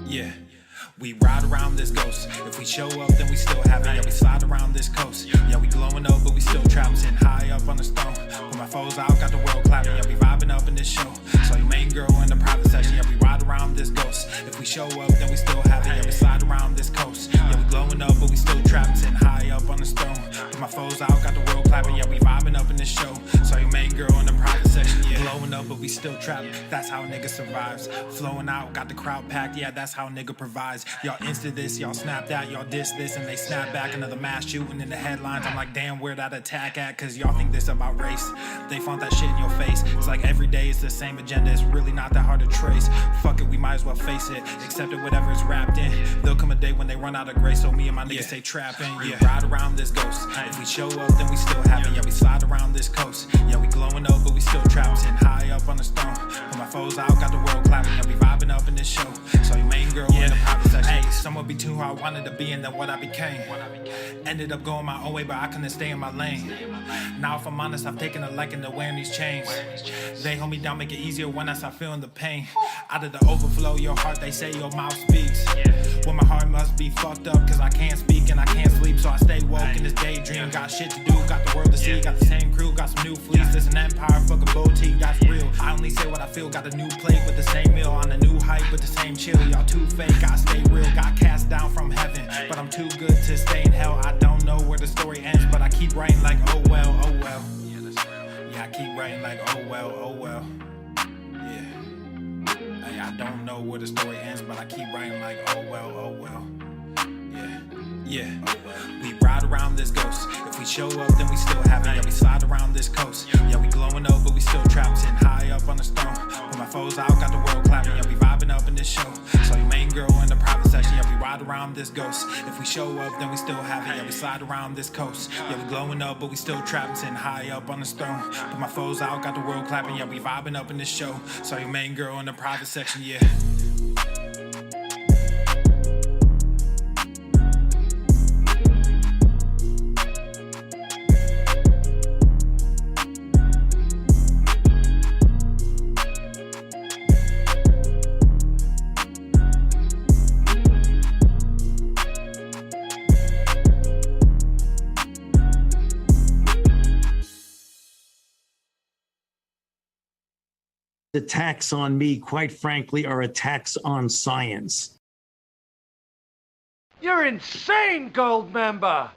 Yeah, we ride around this ghost. If we show up, then we still have it. Yeah, we slide around this coast. Yeah, we glowing up, but we still trapped, sitting high up on the stone. Put my foes out, got the world clapping. Yeah, we vibing up in this show. So your main girl in the private section. Yeah, we ride around this ghost. If we show up, then we still have it. Yeah, we slide around this coast. Yeah, we glowing up, but we still trapped, sitting high up on the stone. Put my foes out, got the world clapping. Yeah, we vibing up in this show. So your main girl in the private section. Yeah, glowing up, but we still trapped. That's how a nigga survives. Flowing out, got the crowd packed. Yeah, that's how a nigga provides. Y'all insta this, y'all snap that, y'all diss this, and they snap back. Another mass shooting in the headlines. I'm like, damn, where that attack at? Cause y'all think this about race. They font that shit in your face. It's like every day it's the same agenda. It's really not that hard to trace. Fuck it, we might as well face it. Accept it, whatever it's wrapped in. There'll come a day when they run out of grace. So me and my niggas stay trapping. Yeah, ride around this ghost. If we show up, then we still have it. Yeah, we slide around this coast. Yeah, we glowing up, but we still trapped, sitting high up on the stone. Put my foes out, got the world clapping. Yeah, we vibing up in this show. So your main girl in the private section. Hey, someone be too hard, wanted to be, and then what I became. Ended up going my own way, but I couldn't stay in my lane. Now if I'm honest, I've taken a liking to wearing these chains. They hold me down, make it easier when I start feeling the pain. Out of the overflow, your heart, they say your mouth speaks. Well, my heart must be fucked up, cause I can't speak and I can't sleep. So I stay woke in this daydream. Got shit to do, got the world to see. Got the same crew, got some new fleets. There's an empire, fucking boutique, that's real. I only say what I feel, got a new plate with the same meal. On a new height with the same chill. Y'all too fake, gotta stay real. Got cast down from heaven, but I'm too good to stay in hell. I don't know where the story ends, but I keep writing like oh well, oh well. Yeah, I keep writing like oh well, oh well. Yeah, hey, I don't know where the story ends, but I keep writing like oh well, oh well. Yeah, we ride around this ghost. If we show up, then we still have it. Yeah, we slide around this coast. Yeah, we glowing up, but we still trapped, sitting high up on the stone. Put my foes out, got the world clapping. Yeah, we vibing up in this show. So your main girl in the private section. Yeah, we ride around this ghost. If we show up, then we still have it. Yeah, we slide around this coast. Yeah, we glowing up, but we still trapped, sitting high up on the stone. Put my foes out, got the world clapping. Yeah, we vibing up in this show. So your main girl in the private section. Yeah. Attacks on me, quite frankly, are attacks on science. You're insane, Gold Member!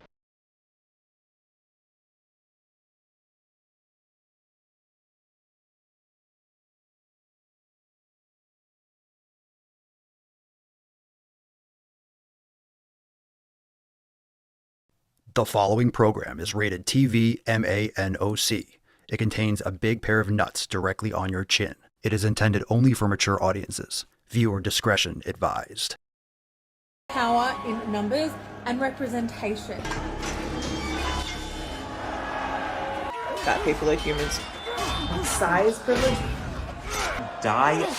The following program is rated TV MANOC. It contains a big pair of nuts directly on your chin. It is intended only for mature audiences. Viewer discretion advised. Power in numbers and representation. Fat people are humans. Size privilege. Diet.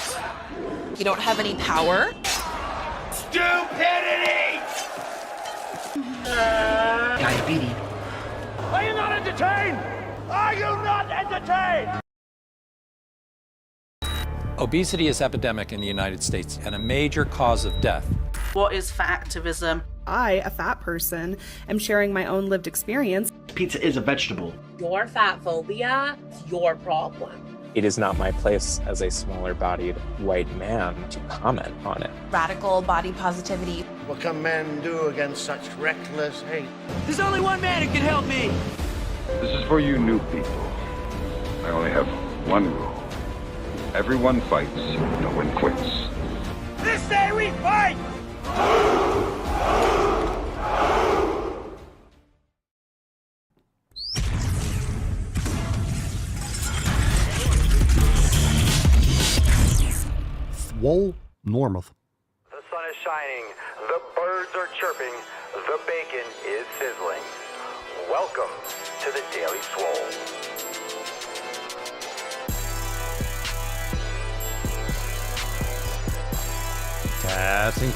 You don't have any power. Stupidity! Diabetes. Are you not entertained? Are you not entertained? Obesity is epidemic in the United States and a major cause of death. What is fat activism? I, a fat person, am sharing my own lived experience. Pizza is a vegetable. Your fat phobia is your problem. It is not my place as a smaller-bodied white man to comment on it. Radical body positivity. What can men do against such reckless hate? There's only one man who can help me. This is for you new people. I only have one rule. Everyone fights, no one quits. This day we fight! Swole Normuth. The sun is shining, the birds are chirping, the bacon is sizzling. Welcome to the Daily Swole. Testing.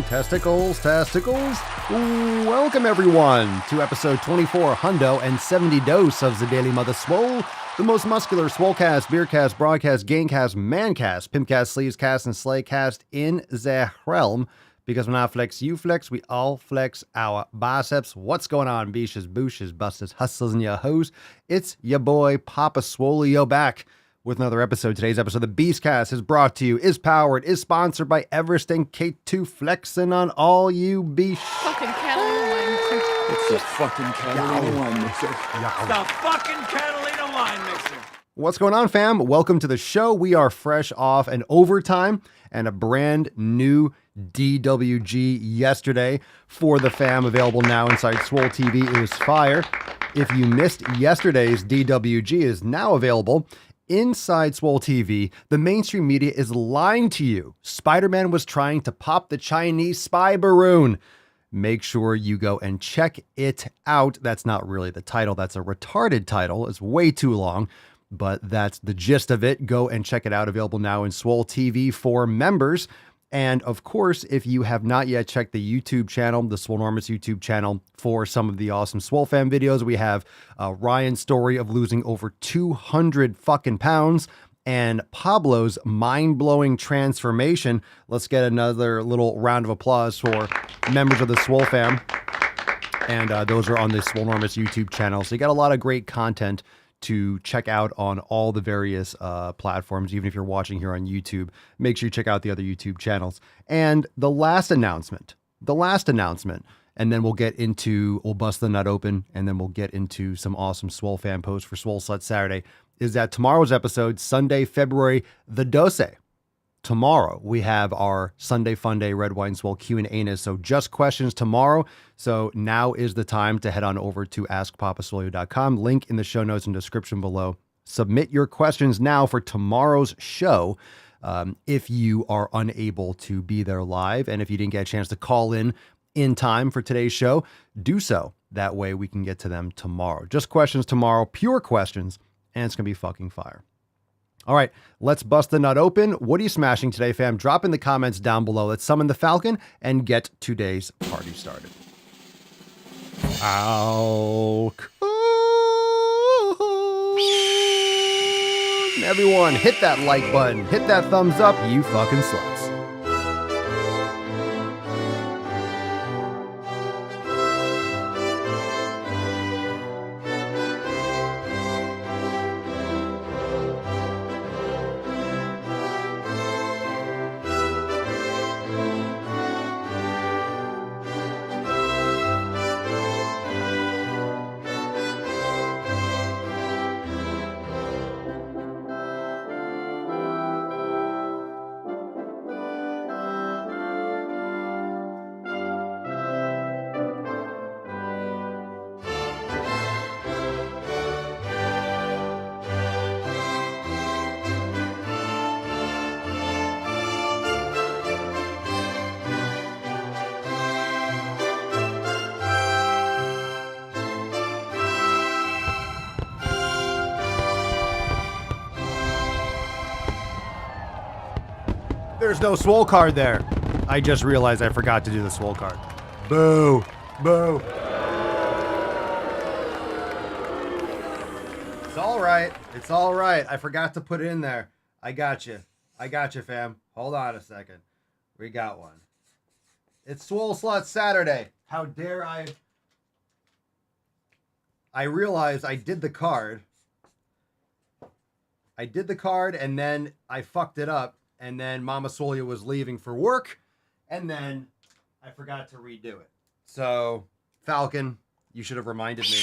Testicles. Welcome, everyone, to episode 24, Hundo and 70 dose of the Daily Mother Swole, the most muscular Swolecast, Beercast, Broadcast, Gamecast, Mancast, Pimpcast, Sleevescast, and Slaycast in the realm. Because when I flex, you flex, we all flex our biceps. What's going on, beaches, booshes, busters, hustlers, and your hoes? It's your boy, Papa Swolio, back with another episode. Today's episode of the Beastcast is brought to you, is powered, is sponsored by Everest and K2, flexing on all you beasts. Fucking Catalina wine. It's the fucking Catalina wine mixer. The fucking Catalina wine mixer. What's going on, fam? Welcome to the show. We are fresh off an overtime and a brand new DWG yesterday for the fam, available now inside Swole TV. It was fire. If you missed yesterday's DWG, it is now available inside Swole TV. The mainstream media is lying to you. Spider-Man was trying to pop the Chinese spy balloon. Make sure you go and check it out. That's not really the title. That's a retarded title. It's way too long, but that's the gist of it. Go and check it out. Available now in Swole TV for members. And of course, if you have not yet checked the YouTube channel, the Swolenormous YouTube channel, for some of the awesome Swole Fam videos, we have Ryan's story of losing over 200 fucking pounds and Pablo's mind-blowing transformation. Let's get another little round of applause for members of the Swole Fam. And those are on the Swolenormous YouTube channel. So you got a lot of great content to check out on all the various platforms. Even if you're watching here on YouTube, make sure you check out the other YouTube channels. And the last announcement, and then we'll bust the nut open, and then we'll get into some awesome Swole Fan posts for Swole Slut Saturday, is that tomorrow's episode, Sunday, February the Dose. Tomorrow, we have our Sunday Fun Day Red Wine Swole Q&A. So just questions tomorrow. So now is the time to head on over to askpapaswolio.com. Link in the show notes and description below. Submit your questions now for tomorrow's show. If you are unable to be there live, and if you didn't get a chance to call in time for today's show, do so. That way we can get to them tomorrow. Just questions tomorrow, pure questions, and it's going to be fucking fire. All right, let's bust the nut open. What are you smashing today, fam? Drop in the comments down below. Let's summon the Falcon and get today's party started. Everyone, hit that like button. Hit that thumbs up, you fucking sluts. There's no Swole card there. I just realized I forgot to do the Swole card. Boo. Boo. It's all right. It's all right. I forgot to put it in there. I got you. Fam. Hold on a second. We got one. It's Swole Slut Saturday. How dare I? I realized I did the card. And then I fucked it up. And then Mama Swolia was leaving for work, and then I forgot to redo it. So, Falcon, you should have reminded me. You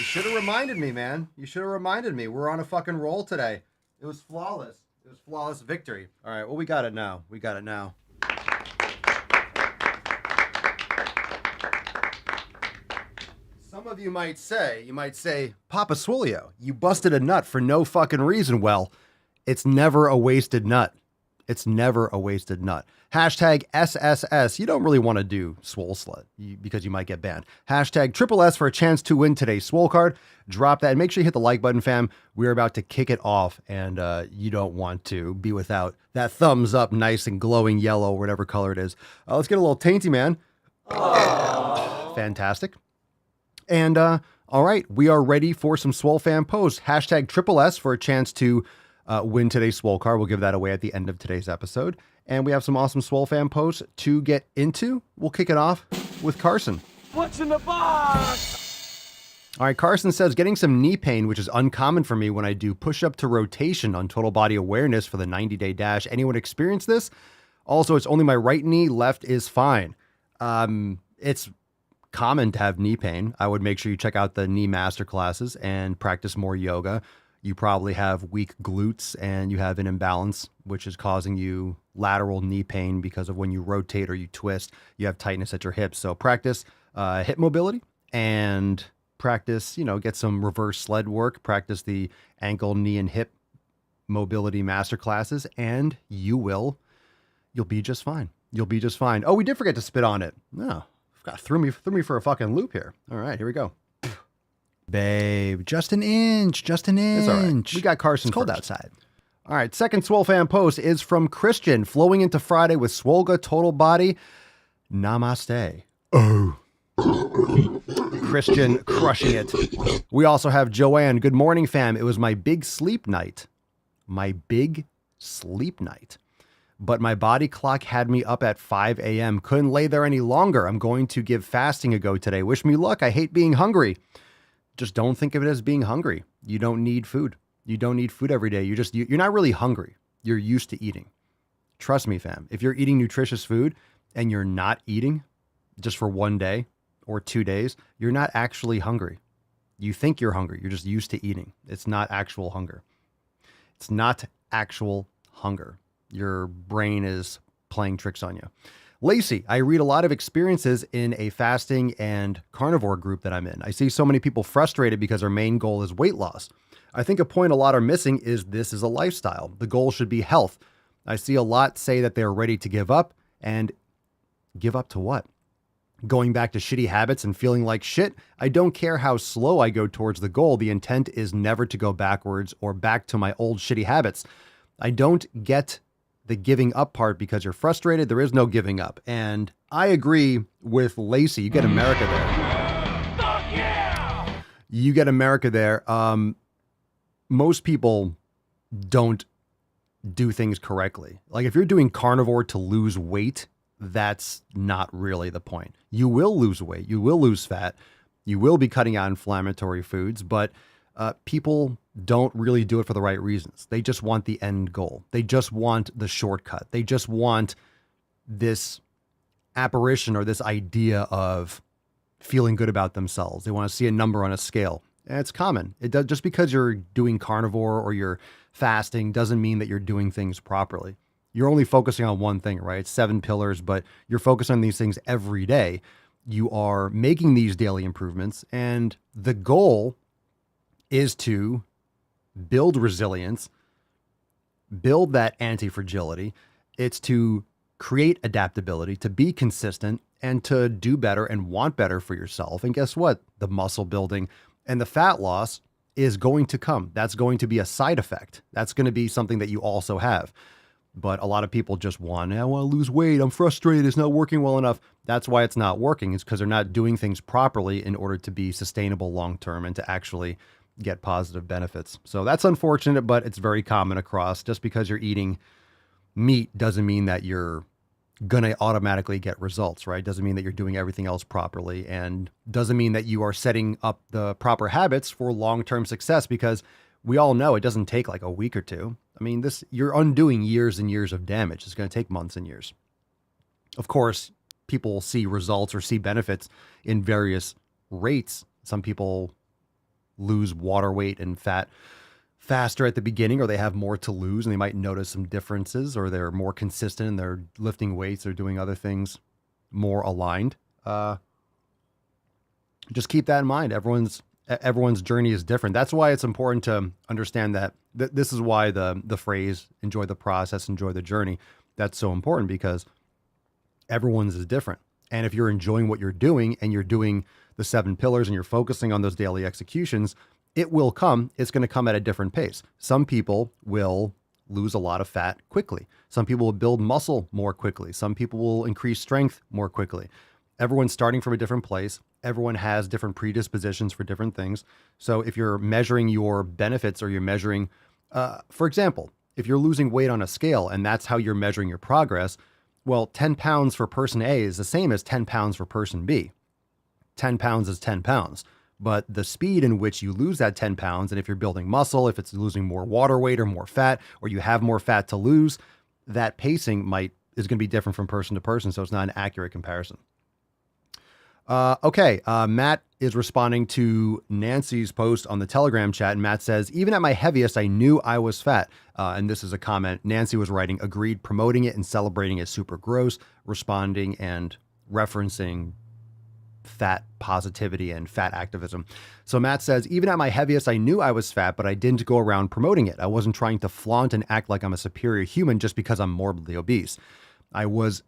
should have reminded me, man. You should have reminded me. We're on a fucking roll today. It was flawless. It was flawless victory. All right, well, we got it now. Some of you might say, Papa Swolio, you busted a nut for no fucking reason. Well, it's never a wasted nut. It's never a wasted nut. Hashtag SSS. You don't really want to do Swole Slut because you might get banned. Hashtag Triple S for a chance to win today's Swole card. Drop that and make sure you hit the like button, fam. We're about to kick it off, and you don't want to be without that thumbs up, nice and glowing yellow, whatever color it is. Let's get a little tainty, man. Fantastic. And all right, we are ready for some Swole fan posts. Hashtag Triple S for a chance to win today's Swole card. We'll give that away at the end of today's episode. And we have some awesome Swole fan posts to get into. We'll kick it off with Carson. What's in the box? All right, Carson says, getting some knee pain, which is uncommon for me when I do push-up to rotation on total body awareness for the 90-day dash. Anyone experience this? Also, it's only my right knee, left is fine. It's common to have knee pain. I would make sure you check out the knee master classes and practice more yoga. You probably have weak glutes and you have an imbalance, which is causing you lateral knee pain because of when you rotate or you twist, you have tightness at your hips. So practice hip mobility and practice, get some reverse sled work, practice the ankle, knee, and hip mobility master classes, and you'll be just fine. You'll be just fine. Oh, we did forget to spit on it. No, threw me for a fucking loop here. All right, here we go. Babe, just an inch. It's all right. We got Carson. It's cold outside. All right, second Swole fan post is from Christian, flowing into Friday with Swolga total body. Namaste. Oh. Christian crushing it. We also have Joanne. Good morning, fam. It was my big sleep night. But my body clock had me up at 5 a.m. Couldn't lay there any longer. I'm going to give fasting a go today. Wish me luck. I hate being hungry. Just don't think of it as being hungry. You don't need food. You don't need food every day. You're not really hungry. You're used to eating. Trust me, fam. If you're eating nutritious food and you're not eating just for 1 day or 2 days, you're not actually hungry. You think you're hungry. You're just used to eating. It's not actual hunger. It's not actual hunger. Your brain is playing tricks on you. Lacey, I read a lot of experiences in a fasting and carnivore group that I'm in. I see so many people frustrated because their main goal is weight loss. I think a point a lot are missing is this is a lifestyle. The goal should be health. I see a lot say that they're ready to give up, and give up to what? Going back to shitty habits and feeling like shit? I don't care how slow I go towards the goal. The intent is never to go backwards or back to my old shitty habits. I don't get the giving up part because you're frustrated. There is no giving up. And I agree with Lacey. You get America there. Fuck yeah! You get America there. Most people don't do things correctly. Like if you're doing carnivore to lose weight, that's not really the point. You will lose weight. You will lose fat. You will be cutting out inflammatory foods, but people don't really do it for the right reasons. They just want the end goal. They just want the shortcut. They just want this apparition or this idea of feeling good about themselves. They want to see a number on a scale. And it's common. It does, just because you're doing carnivore or you're fasting doesn't mean that you're doing things properly. You're only focusing on one thing, right? It's 7 pillars, but you're focused on these things every day. You are making these daily improvements, and the goal is to build resilience, build that anti-fragility. It's to create adaptability, to be consistent, and to do better and want better for yourself. And guess what? The muscle building and the fat loss is going to come. That's going to be a side effect. That's going to be something that you also have. But a lot of people just I want to lose weight. I'm frustrated. It's not working well enough. That's why it's not working. It's because they're not doing things properly in order to be sustainable long-term and to actually get positive benefits. So that's unfortunate, but it's very common across. Just because you're eating meat doesn't mean that you're going to automatically get results, right? Doesn't mean that you're doing everything else properly, and doesn't mean that you are setting up the proper habits for long-term success, because we all know it doesn't take like a week or two. I mean, you're undoing years and years of damage. It's going to take months and years. Of course, people see results or see benefits in various rates. Some people lose water weight and fat faster at the beginning, or they have more to lose and they might notice some differences, or they're more consistent and they're lifting weights or doing other things more aligned. Just keep that in mind. Everyone's journey is different. That's why it's important to understand that this is why the phrase enjoy the process, enjoy the journey, that's so important, because everyone's is different. And if you're enjoying what you're doing and you're doing the 7 pillars and you're focusing on those daily executions, it will come. It's going to come at a different pace. Some people will lose a lot of fat quickly. Some people will build muscle more quickly. Some people will increase strength more quickly. Everyone's starting from a different place. Everyone has different predispositions for different things. So if you're measuring your benefits, or you're measuring, for example, if you're losing weight on a scale and that's how you're measuring your progress, well, 10 pounds for person A is the same as 10 pounds for person B. 10 pounds is 10 pounds. But the speed in which you lose that 10 pounds, and if you're building muscle, if it's losing more water weight or more fat, or you have more fat to lose, that pacing is going to be different from person to person. So it's not an accurate comparison. Okay. Matt is responding to Nancy's post on the Telegram chat. And Matt says, even at my heaviest, I knew I was fat. And this is a comment. Nancy was writing, agreed, promoting it and celebrating it super gross, responding and referencing fat positivity and fat activism. So Matt says, even at my heaviest, I knew I was fat, but I didn't go around promoting it. I wasn't trying to flaunt and act like I'm a superior human just because I'm morbidly obese. I was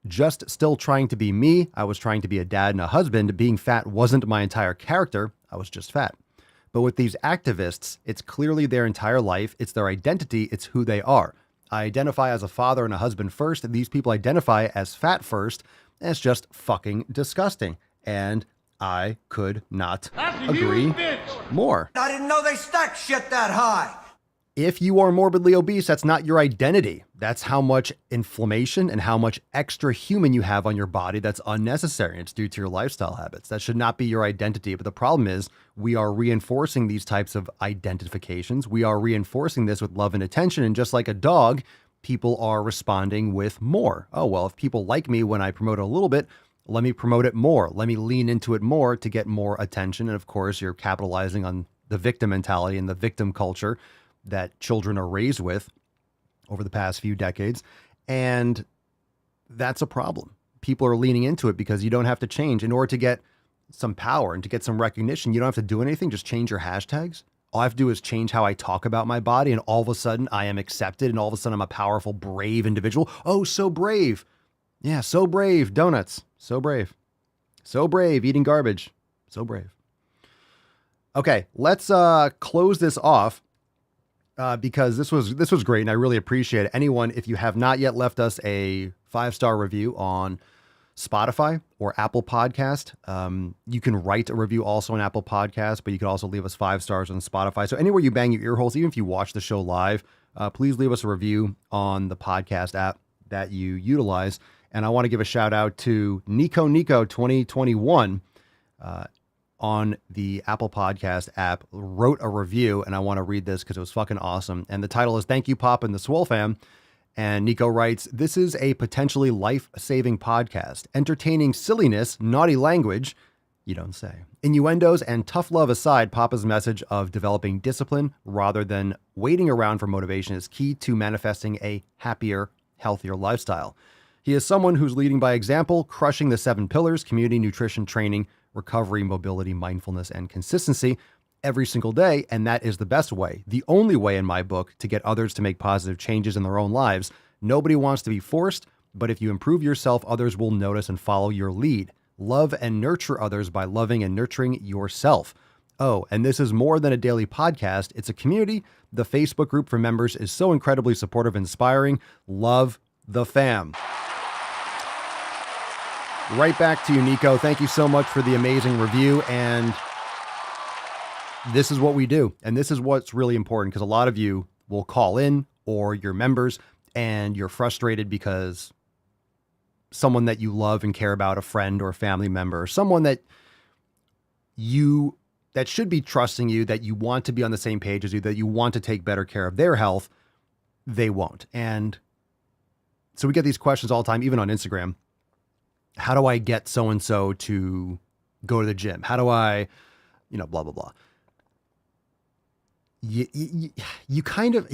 just still trying to be me. I was trying to be a dad and a husband. Being fat wasn't my entire character. I was just fat. But with these activists, it's clearly their entire life. It's their identity. It's who they are. I identify as a father and a husband first. These people identify as fat first. And it's just fucking disgusting. And I could not agree more. I didn't know they stacked shit that high. If you are morbidly obese, that's not your identity. That's how much inflammation and how much extra human you have on your body that's unnecessary. It's due to your lifestyle habits. That should not be your identity. But the problem is we are reinforcing these types of identifications. We are reinforcing this with love and attention. And just like a dog, people are responding with more. Oh, well, if people like me when I promote it a little bit, let me promote it more. Let me lean into it more to get more attention. And of course, you're capitalizing on the victim mentality and the victim culture that children are raised with over the past few decades. And that's a problem. People are leaning into it because you don't have to change in order to get some power and to get some recognition. You don't have to do anything. Just change your hashtags. All I have to do is change how I talk about my body. And all of a sudden I am accepted. And all of a sudden I'm a powerful, brave individual. Oh, so brave. Yeah, so brave. Donuts. So brave. So brave. Eating garbage. So brave. Okay, let's close this off because this was great, and I really appreciate it. Anyone, if you have not yet left us a 5-star review on Spotify or Apple Podcast, you can write a review also on Apple Podcast, but you can also leave us 5 stars on Spotify. So anywhere you bang your ear holes, even if you watch the show live, please leave us a review on the podcast app that you utilize. And I want to give a shout out to Nico 2021 on the Apple Podcast app, wrote a review, and I want to read this because it was fucking awesome. And the title is Thank You, Pop and the Swole Fam. And Nico writes, this is a potentially life-saving podcast. Entertaining silliness, naughty language, you don't say, innuendos, and tough love aside, Papa's message of developing discipline rather than waiting around for motivation is key to manifesting a happier, healthier lifestyle. He is someone who's leading by example, crushing the 7 pillars: community, nutrition, training, recovery, mobility, mindfulness, and consistency every single day. And that is the best way, the only way in my book, to get others to make positive changes in their own lives. Nobody wants to be forced, but if you improve yourself, others will notice and follow your lead. Love and nurture others by loving and nurturing yourself. Oh, and this is more than a daily podcast. It's a community. The Facebook group for members is so incredibly supportive and inspiring. Love the fam. Right back to you, Nico. Thank you so much for the amazing review. And this is what we do. And this is what's really important, because a lot of you will call in, or you're members, and you're frustrated because someone that you love and care about, a friend or family member, or someone that should be trusting you, that you want to be on the same page as you, that you want to take better care of their health, they won't. And so we get these questions all the time, even on Instagram. How do I get so-and-so to go to the gym? How do I, blah, blah, blah. You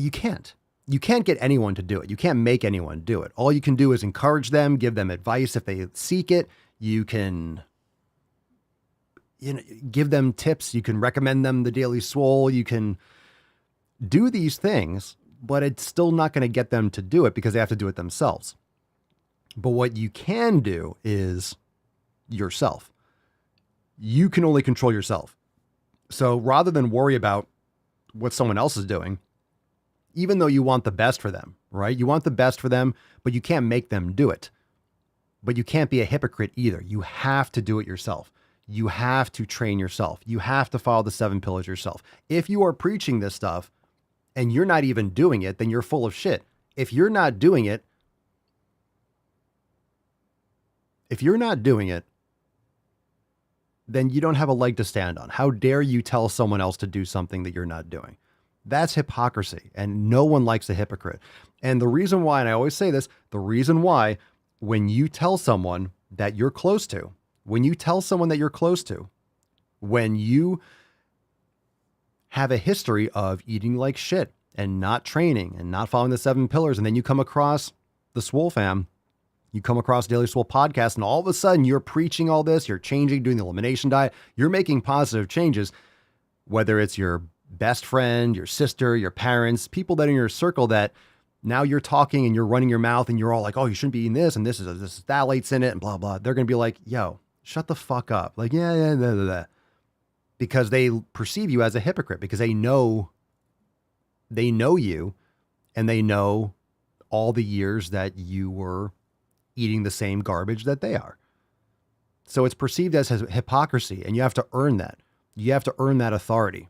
can't. You can't get anyone to do it. You can't make anyone do it. All you can do is encourage them, give them advice if they seek it. You can, give them tips. You can recommend them the Daily Swole. You can do these things, but it's still not going to get them to do it because they have to do it themselves. But what you can do is yourself. You can only control yourself. So rather than worry about what someone else is doing, even though you want the best for them, right? You want the best for them, but you can't make them do it. But you can't be a hypocrite either. You have to do it yourself. You have to train yourself. You have to follow the 7 pillars yourself. If you are preaching this stuff and you're not even doing it, then you're full of shit. If you're not doing it, then you don't have a leg to stand on. How dare you tell someone else to do something that you're not doing? That's hypocrisy, and no one likes a hypocrite. And the reason why, and I always say this, the reason why when you tell someone that you're close to, when you have a history of eating like shit and not training and not following the 7 pillars, and then you come across the Swole fam, you come across Daily Swole podcast, and all of a sudden you're preaching all this, you're changing, doing the elimination diet, you're making positive changes, whether it's your best friend, your sister, your parents, people that are in your circle that now you're talking and you're running your mouth and you're all like, oh, you shouldn't be eating this and this is phthalates in it and blah, blah. They're going to be like, yo, shut the fuck up. Like, yeah, blah, blah, blah. Because they perceive you as a hypocrite because they know you and they know all the years that you were eating the same garbage that they are. So it's perceived as hypocrisy, and you have to earn that. You have to earn that authority,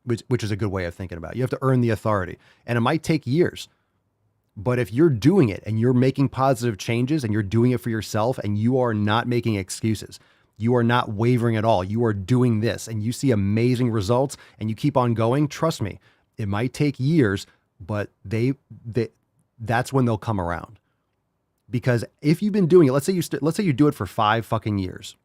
which is a good way of thinking about it. You have to earn the authority, and it might take years. But if you're doing it and you're making positive changes and you're doing it for yourself and you are not making excuses, you are not wavering at all, you are doing this and you see amazing results and you keep on going, trust me, it might take years, but that's when they'll come around. Because if you've been doing it, let's say you do it for 5 fucking years.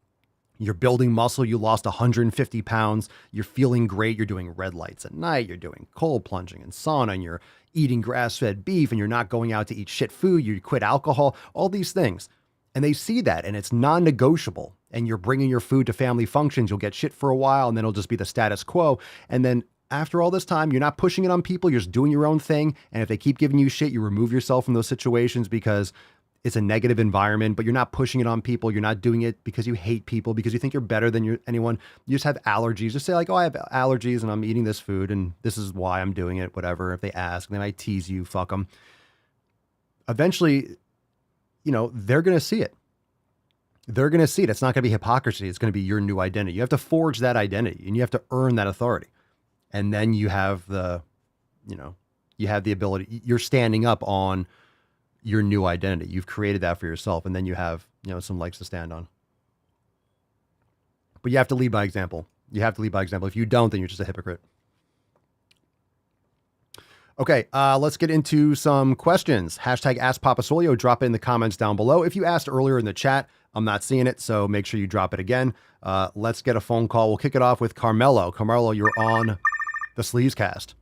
You're building muscle. You lost 150 pounds. You're feeling great. You're doing red lights at night. You're doing cold plunging and sauna, and you're eating grass-fed beef, and you're not going out to eat shit food. You quit alcohol, all these things. And they see that, and it's non-negotiable. And you're bringing your food to family functions. You'll get shit for a while, and then it'll just be the status quo. And then after all this time, you're not pushing it on people. You're just doing your own thing. And if they keep giving you shit, you remove yourself from those situations because it's a negative environment, but you're not pushing it on people. You're not doing it because you hate people, because you think you're better than anyone. You just have allergies. Just say like, oh, I have allergies and I'm eating this food and this is why I'm doing it, whatever. If they ask, they might tease you, fuck them. Eventually, they're going to see it. They're going to see it. It's not going to be hypocrisy. It's going to be your new identity. You have to forge that identity and you have to earn that authority. And then you have you have the ability, you're standing up on your new identity. You've created that for yourself. And then you have, some legs to stand on. But you have to lead by example. If you don't, then you're just a hypocrite. Okay. Let's get into some questions. Hashtag Ask Papa Swole. Drop it in the comments down below. If you asked earlier in the chat, I'm not seeing it. So make sure you drop it again. Let's get a phone call. We'll kick it off with Carmelo. Carmelo, you're on the Sleazecast.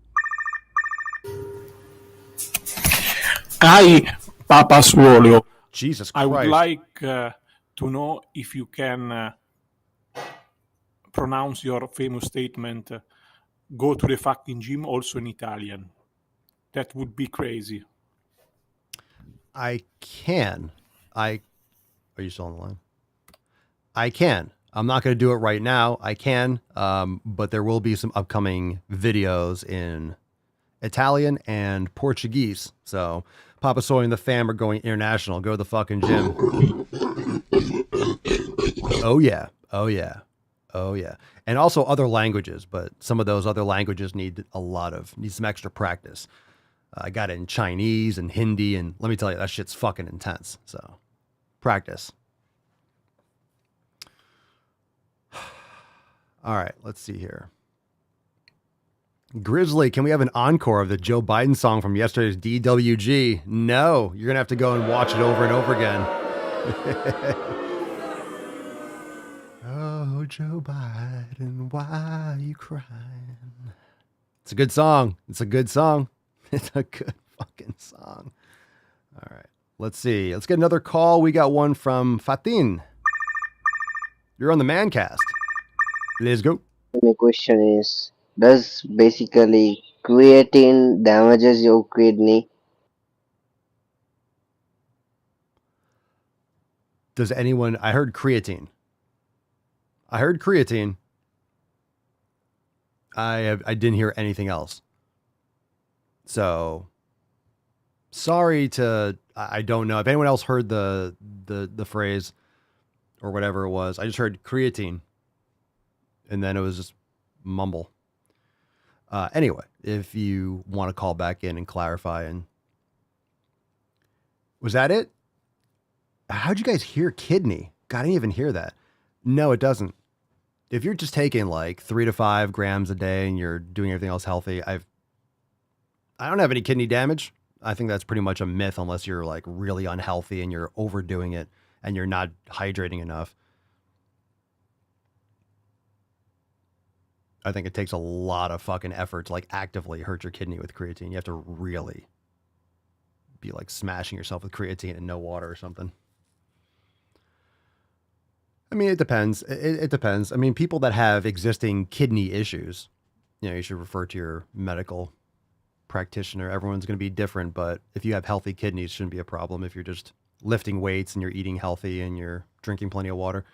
Hi, Papa Swole. Jesus Christ. I would like to know if you can pronounce your famous statement, go to the fucking gym, also in Italian. That would be crazy. I can. Are you still on the line? I can. I'm not going to do it right now. I can, but there will be some upcoming videos in Italian and Portuguese. So Papa Swole and the fam are going international. Go to the fucking gym. Oh yeah. Oh yeah. Oh yeah. And also other languages, but some of those other languages need some extra practice. I got it in Chinese and Hindi, and let me tell you, that shit's fucking intense. So practice. All right, let's see here. Grizzly, can we have an encore of the Joe Biden song from yesterday's DWG? No, you're going to have to go and watch it over and over again. Oh, Joe Biden, why are you crying? It's a good song. It's a good fucking song. All right, let's see. Let's get another call. We got one from Fatin. You're on the Mancast. Let's go. My question is, does basically creatine damages your kidney. Does anyone? I heard creatine. I didn't hear anything else. So sorry to. I don't know if anyone else heard the phrase or whatever it was. I just heard creatine, and then it was just mumble. Anyway, if you want to call back in and clarify, and was that it? How'd you guys hear kidney? God, I didn't even hear that. No, it doesn't. If you're just taking like 3 to 5 grams a day and you're doing everything else healthy, I don't have any kidney damage. I think that's pretty much a myth unless you're like really unhealthy and you're overdoing it and you're not hydrating enough. I think it takes a lot of fucking effort to like actively hurt your kidney with creatine. You have to really be like smashing yourself with creatine and no water or something. I mean, it depends. It depends. I mean, people that have existing kidney issues, you should refer to your medical practitioner. Everyone's going to be different, but if you have healthy kidneys, it shouldn't be a problem if you're just lifting weights and you're eating healthy and you're drinking plenty of water.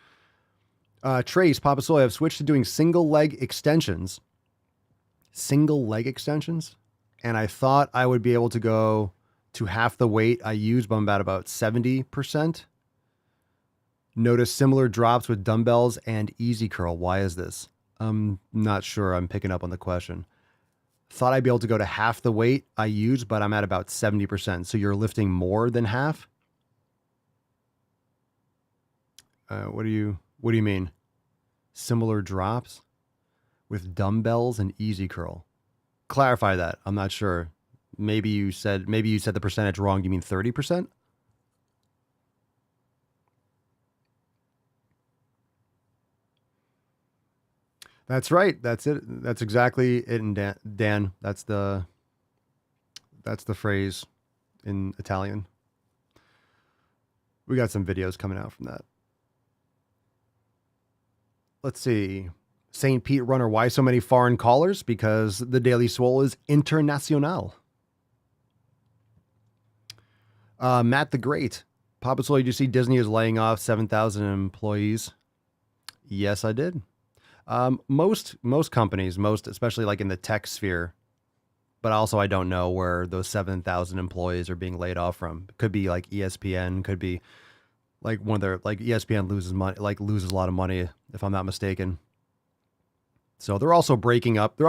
Trace, Papa Soy, I've switched to doing single leg extensions. And I thought I would be able to go to half the weight I use, but I'm about 70%. Notice similar drops with dumbbells and easy curl. Why is this? I'm not sure I'm picking up on the question. Thought I'd be able to go to half the weight I use, but I'm at about 70%. So you're lifting more than half? What do you mean? Similar drops with dumbbells and easy curl. Clarify that. I'm not sure. Maybe you said the percentage wrong. You mean 30%? That's right. That's it. That's exactly it. And Dan, that's the phrase in Italian. We got some videos coming out from that. Let's see. St. Pete runner, why so many foreign callers? Because the Daily Swole is international. Matt the Great. Papa Soul, did you see Disney is laying off 7,000 employees? Yes, I did. Most companies, especially like in the tech sphere, but also I don't know where those 7,000 employees are being laid off from. Could be like ESPN, could be like one of their, like ESPN loses a lot of money, if I'm not mistaken. So they're also breaking up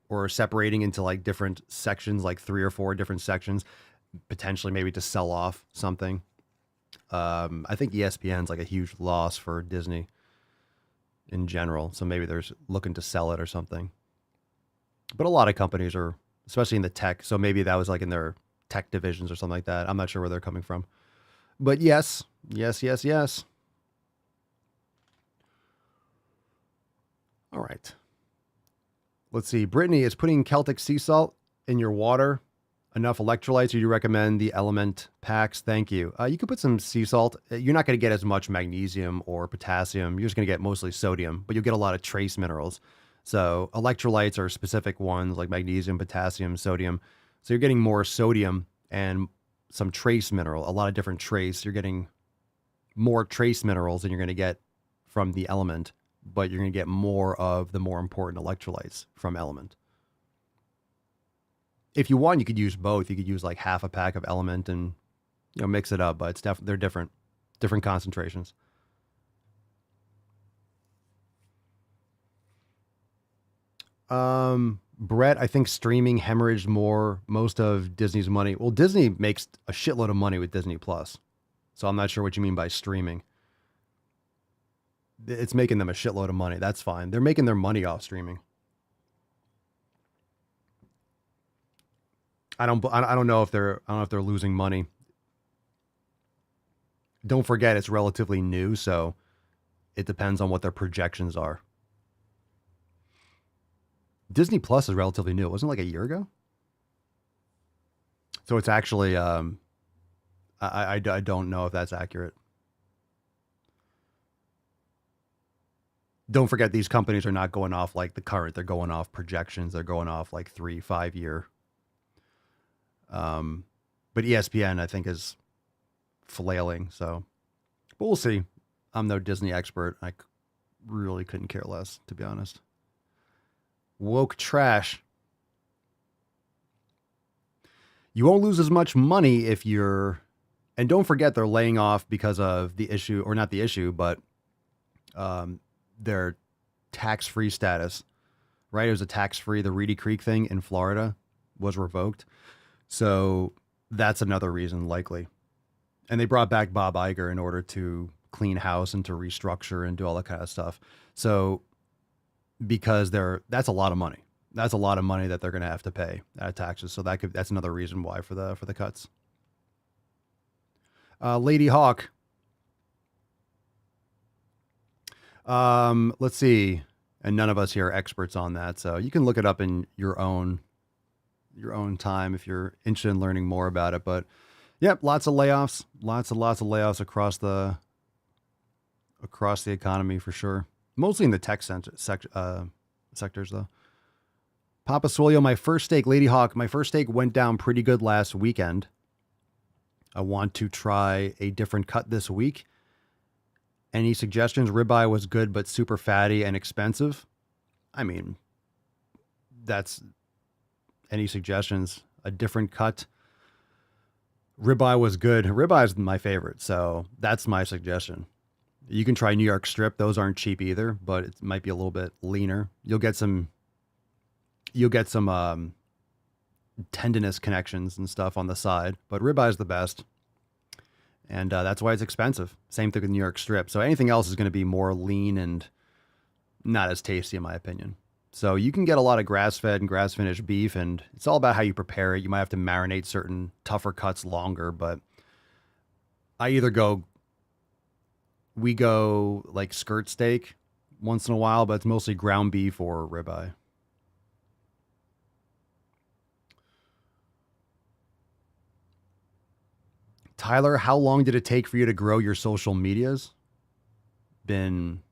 or separating into like different sections, like 3 or 4 different sections, potentially maybe to sell off something. I think ESPN's like a huge loss for Disney in general. So maybe they're looking to sell it or something. But a lot of companies are, especially in the tech. So maybe that was like in their tech divisions or something like that. I'm not sure where they're coming from. But yes. All right. Let's see. Brittany, is putting Celtic sea salt in your water enough electrolytes, or do you recommend the Element packs? Thank you. You could put some sea salt. You're not going to get as much magnesium or potassium. You're just going to get mostly sodium, but you'll get a lot of trace minerals. So electrolytes are specific ones like magnesium, potassium, sodium. So you're getting more sodium and some trace mineral, a lot of different trace. You're getting more trace minerals than you're going to get from the Element, but you're going to get more of the more important electrolytes from Element. If you want, you could use both. You could use like half a pack of Element and mix it up, but it's they're different concentrations. Brett, I think streaming hemorrhaged most of Disney's money. Well, Disney makes a shitload of money with Disney Plus, so I'm not sure what you mean by streaming. It's making them a shitload of money. That's fine. They're making their money off streaming. I don't know if they're losing money. Don't forget it's relatively new, so it depends on what their projections are. Disney Plus is relatively new. It wasn't like a year ago. So it's actually I don't know if that's accurate. don't forget these companies are not going off like the current. They're going off projections. They're going off like 3-5 year. But ESPN, I think, is flailing. So, but we'll see. I'm no Disney expert. I really couldn't care less, to be honest. Woke trash. You won't lose as much money if you're, and don't forget they're laying off because of the issue, or not the issue, but their tax-free status, right? It was a tax-free, the Reedy Creek thing in Florida was revoked. So that's another reason likely. And they brought back Bob Iger in order to clean house and to restructure and do all that kind of stuff. So because that's a lot of money. That's a lot of money that they're going to have to pay out of taxes. So that's another reason why for the cuts. Lady Hawk. Let's see. And none of us here are experts on that. So you can look it up in your own time if you're interested in learning more about it. But yep, lots of layoffs, lots of layoffs across the economy for sure. Mostly in the tech sectors though. Papa Swolio, my first steak, Lady Hawk, my first steak went down pretty good last weekend. I want to try a different cut this week. Any suggestions? Ribeye was good, but super fatty and expensive. I mean, that's any suggestions? A different cut. Ribeye was good. Ribeye is my favorite, so that's my suggestion. You can try New York strip. Those aren't cheap either, but it might be a little bit leaner. You'll get some tendinous connections and stuff on the side, but ribeye is the best. And that's why it's expensive. Same thing with New York strip. So anything else is going to be more lean and not as tasty in my opinion. So you can get a lot of grass-fed and grass-finished beef, and it's all about how you prepare it. You might have to marinate certain tougher cuts longer, but we go like skirt steak once in a while, but it's mostly ground beef or ribeye. Tyler, how long did it take for you to grow your social medias? Been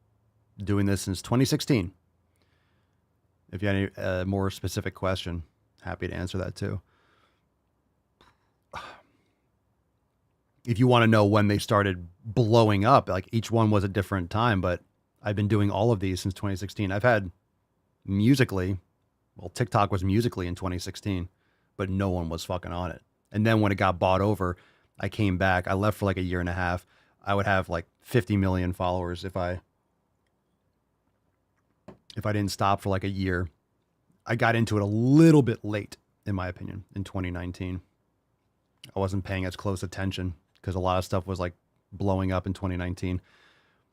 doing this since 2016. If you have any more specific question, happy to answer that too. If you want to know when they started blowing up, like each one was a different time, but I've been doing all of these since 2016. I've had TikTok was Musical.ly in 2016, but no one was fucking on it. And then when it got bought over, I came back. I left for like a year and a half. I would have like 50 million followers if I didn't stop for like a year. I got into it a little bit late, in my opinion, in 2019. I wasn't paying as close attention because a lot of stuff was like blowing up in 2019.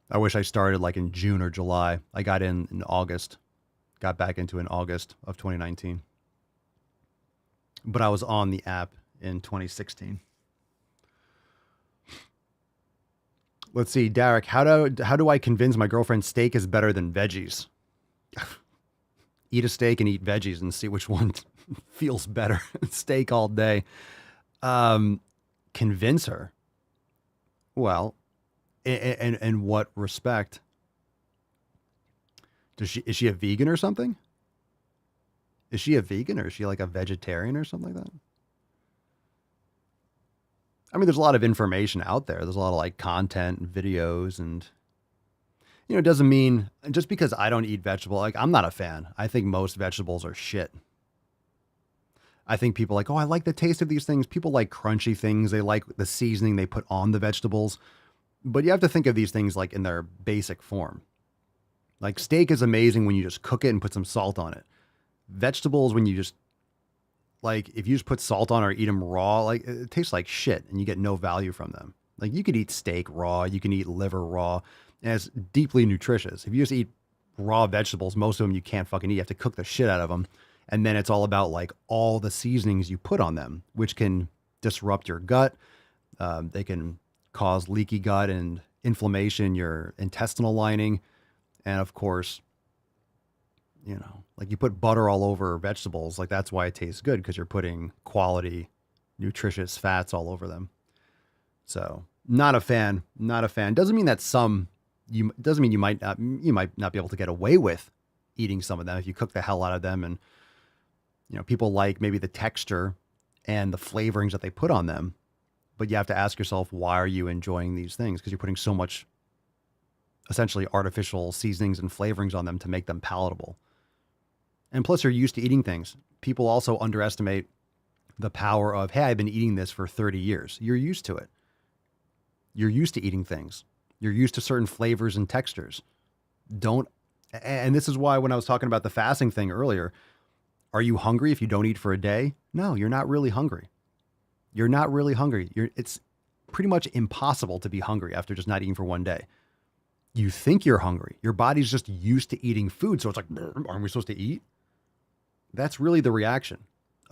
I wish I started like in June or July. I got in August, got back into it in August of 2019. But I was on the app in 2016. Let's see, Derek, how do I convince my girlfriend steak is better than veggies? Eat a steak and eat veggies and see which one feels better. Steak all day. Convince her. Well, in what respect? Is she a vegan or something? Is she a vegan or is she like a vegetarian or something like that? I mean, there's a lot of information out there. There's a lot of like content and videos, and it doesn't mean just because I don't eat vegetable, like I'm not a fan. I think most vegetables are shit. I think people like, oh, I like the taste of these things. People like crunchy things. They like the seasoning they put on the vegetables. But you have to think of these things like in their basic form. Like steak is amazing when you just cook it and put some salt on it. Vegetables, when you just like, if you just put salt on or eat them raw, like it tastes like shit and you get no value from them. Like you could eat steak raw, you can eat liver raw, and it's deeply nutritious. If you just eat raw vegetables, most of them you can't fucking eat. You have to cook the shit out of them. And then it's all about like all the seasonings you put on them, which can disrupt your gut. They can cause leaky gut and inflammation, your intestinal lining. And of course, like you put butter all over vegetables, like that's why it tastes good, because you're putting quality, nutritious fats all over them. So not a fan. Doesn't mean that some It doesn't mean you might not be able to get away with eating some of them if you cook the hell out of them. And, people like maybe the texture and the flavorings that they put on them. But you have to ask yourself, why are you enjoying these things? Because you're putting so much essentially artificial seasonings and flavorings on them to make them palatable. And plus, you're used to eating things. People also underestimate the power of, hey, I've been eating this for 30 years. You're used to it. You're used to eating things. You're used to certain flavors and textures. And this is why when I was talking about the fasting thing earlier, are you hungry if you don't eat for a day? No, you're not really hungry. You're not really hungry. It's pretty much impossible to be hungry after just not eating for one day. You think you're hungry. Your body's just used to eating food. So it's like, aren't we supposed to eat? That's really the reaction.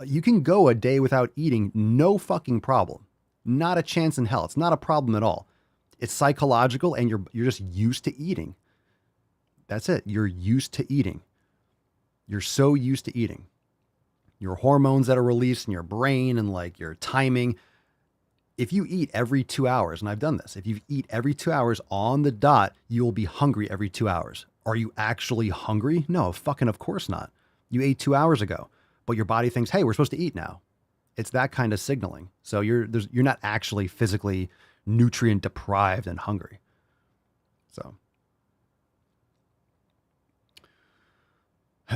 You can go a day without eating, no fucking problem. Not a chance in hell. It's not a problem at all. It's psychological and you're just used to eating. That's it. You're used to eating. You're so used to eating. Your hormones that are released in your brain and like your timing. If you eat every 2 hours, and I've done this, if you eat every 2 hours on the dot, you will be hungry every 2 hours. Are you actually hungry? No, fucking of course not. You ate 2 hours ago, but your body thinks, hey, we're supposed to eat now. It's that kind of signaling. So you're not actually physically nutrient deprived and hungry. So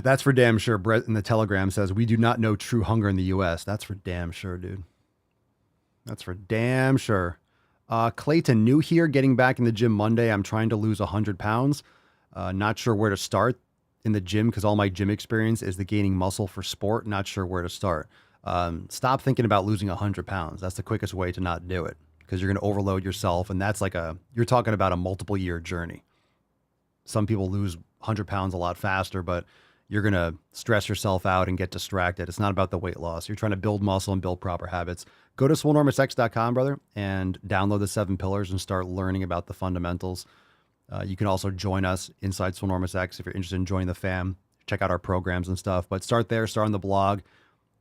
that's for damn sure. Brett in the Telegram says, we do not know true hunger in the US. That's for damn sure, dude. That's for damn sure. Clayton, new here, getting back in the gym Monday. I'm trying to lose 100 pounds. Not sure where to start in the gym because all my gym experience is the gaining muscle for sport. Not sure where to start. Stop thinking about losing 100 pounds. That's the quickest way to not do it because you're going to overload yourself. And that's you're talking about a multiple year journey. Some people lose 100 pounds a lot faster, but you're going to stress yourself out and get distracted. It's not about the weight loss. You're trying to build muscle and build proper habits. Go to swolenormousx.com, brother, and download the 7 pillars and start learning about the fundamentals. You can also join us inside Swolenormous X if you're interested in joining the fam. Check out our programs and stuff. But start there, start on the blog,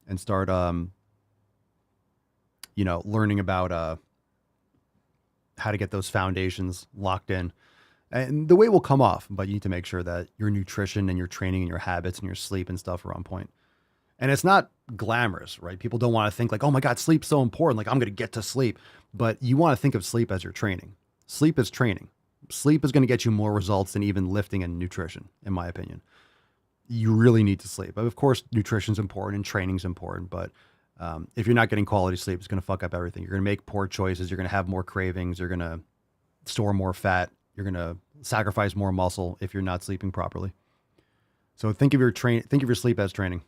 and start, learning about how to get those foundations locked in. And the weight will come off, but you need to make sure that your nutrition and your training and your habits and your sleep and stuff are on point. And it's not glamorous, right? People don't want to think like, oh my God, sleep's so important. Like I'm going to get to sleep. But you want to think of sleep as your training. Sleep is training. Sleep is going to get you more results than even lifting and nutrition, in my opinion. You really need to sleep. But of course, nutrition's important and training's important. But if you're not getting quality sleep, it's going to fuck up everything. You're going to make poor choices. You're going to have more cravings. You're going to store more fat. You're going to sacrifice more muscle if you're not sleeping properly. So think of your sleep as training.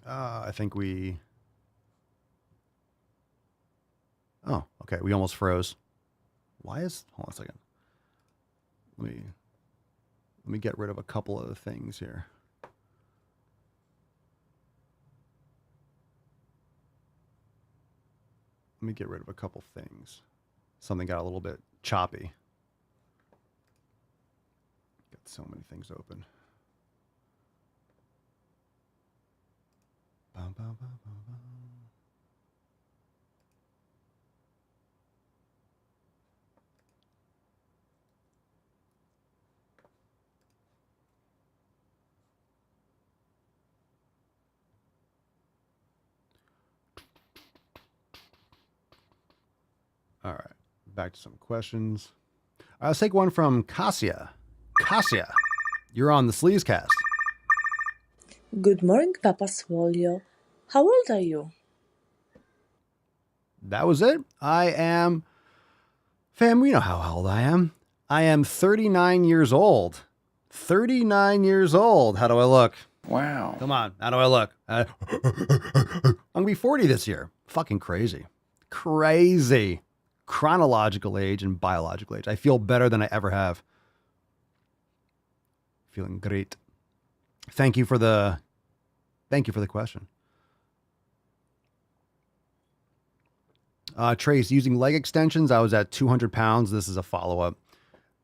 I think oh, okay. We almost froze. Hold on a second. Let me get rid of a couple of things here. Let me get rid of a couple things. Something got a little bit choppy. Got so many things open. Bum, bum, bum, bum, bum. All right, back to some questions. Let's take one from Kasia. Kasia, you're on the Sleazecast. Good morning, Papa Swolio. How old are you? That was it. Fam, we know how old I am. I am 39 years old. 39 years old. How do I look? Wow. Come on. How do I look? I'm going to be 40 this year. Fucking crazy. Crazy. Chronological age and biological age. I feel better than I ever have. Feeling great. Thank you for the question. Trace, using leg extensions, I was at 200 pounds. This is a follow-up.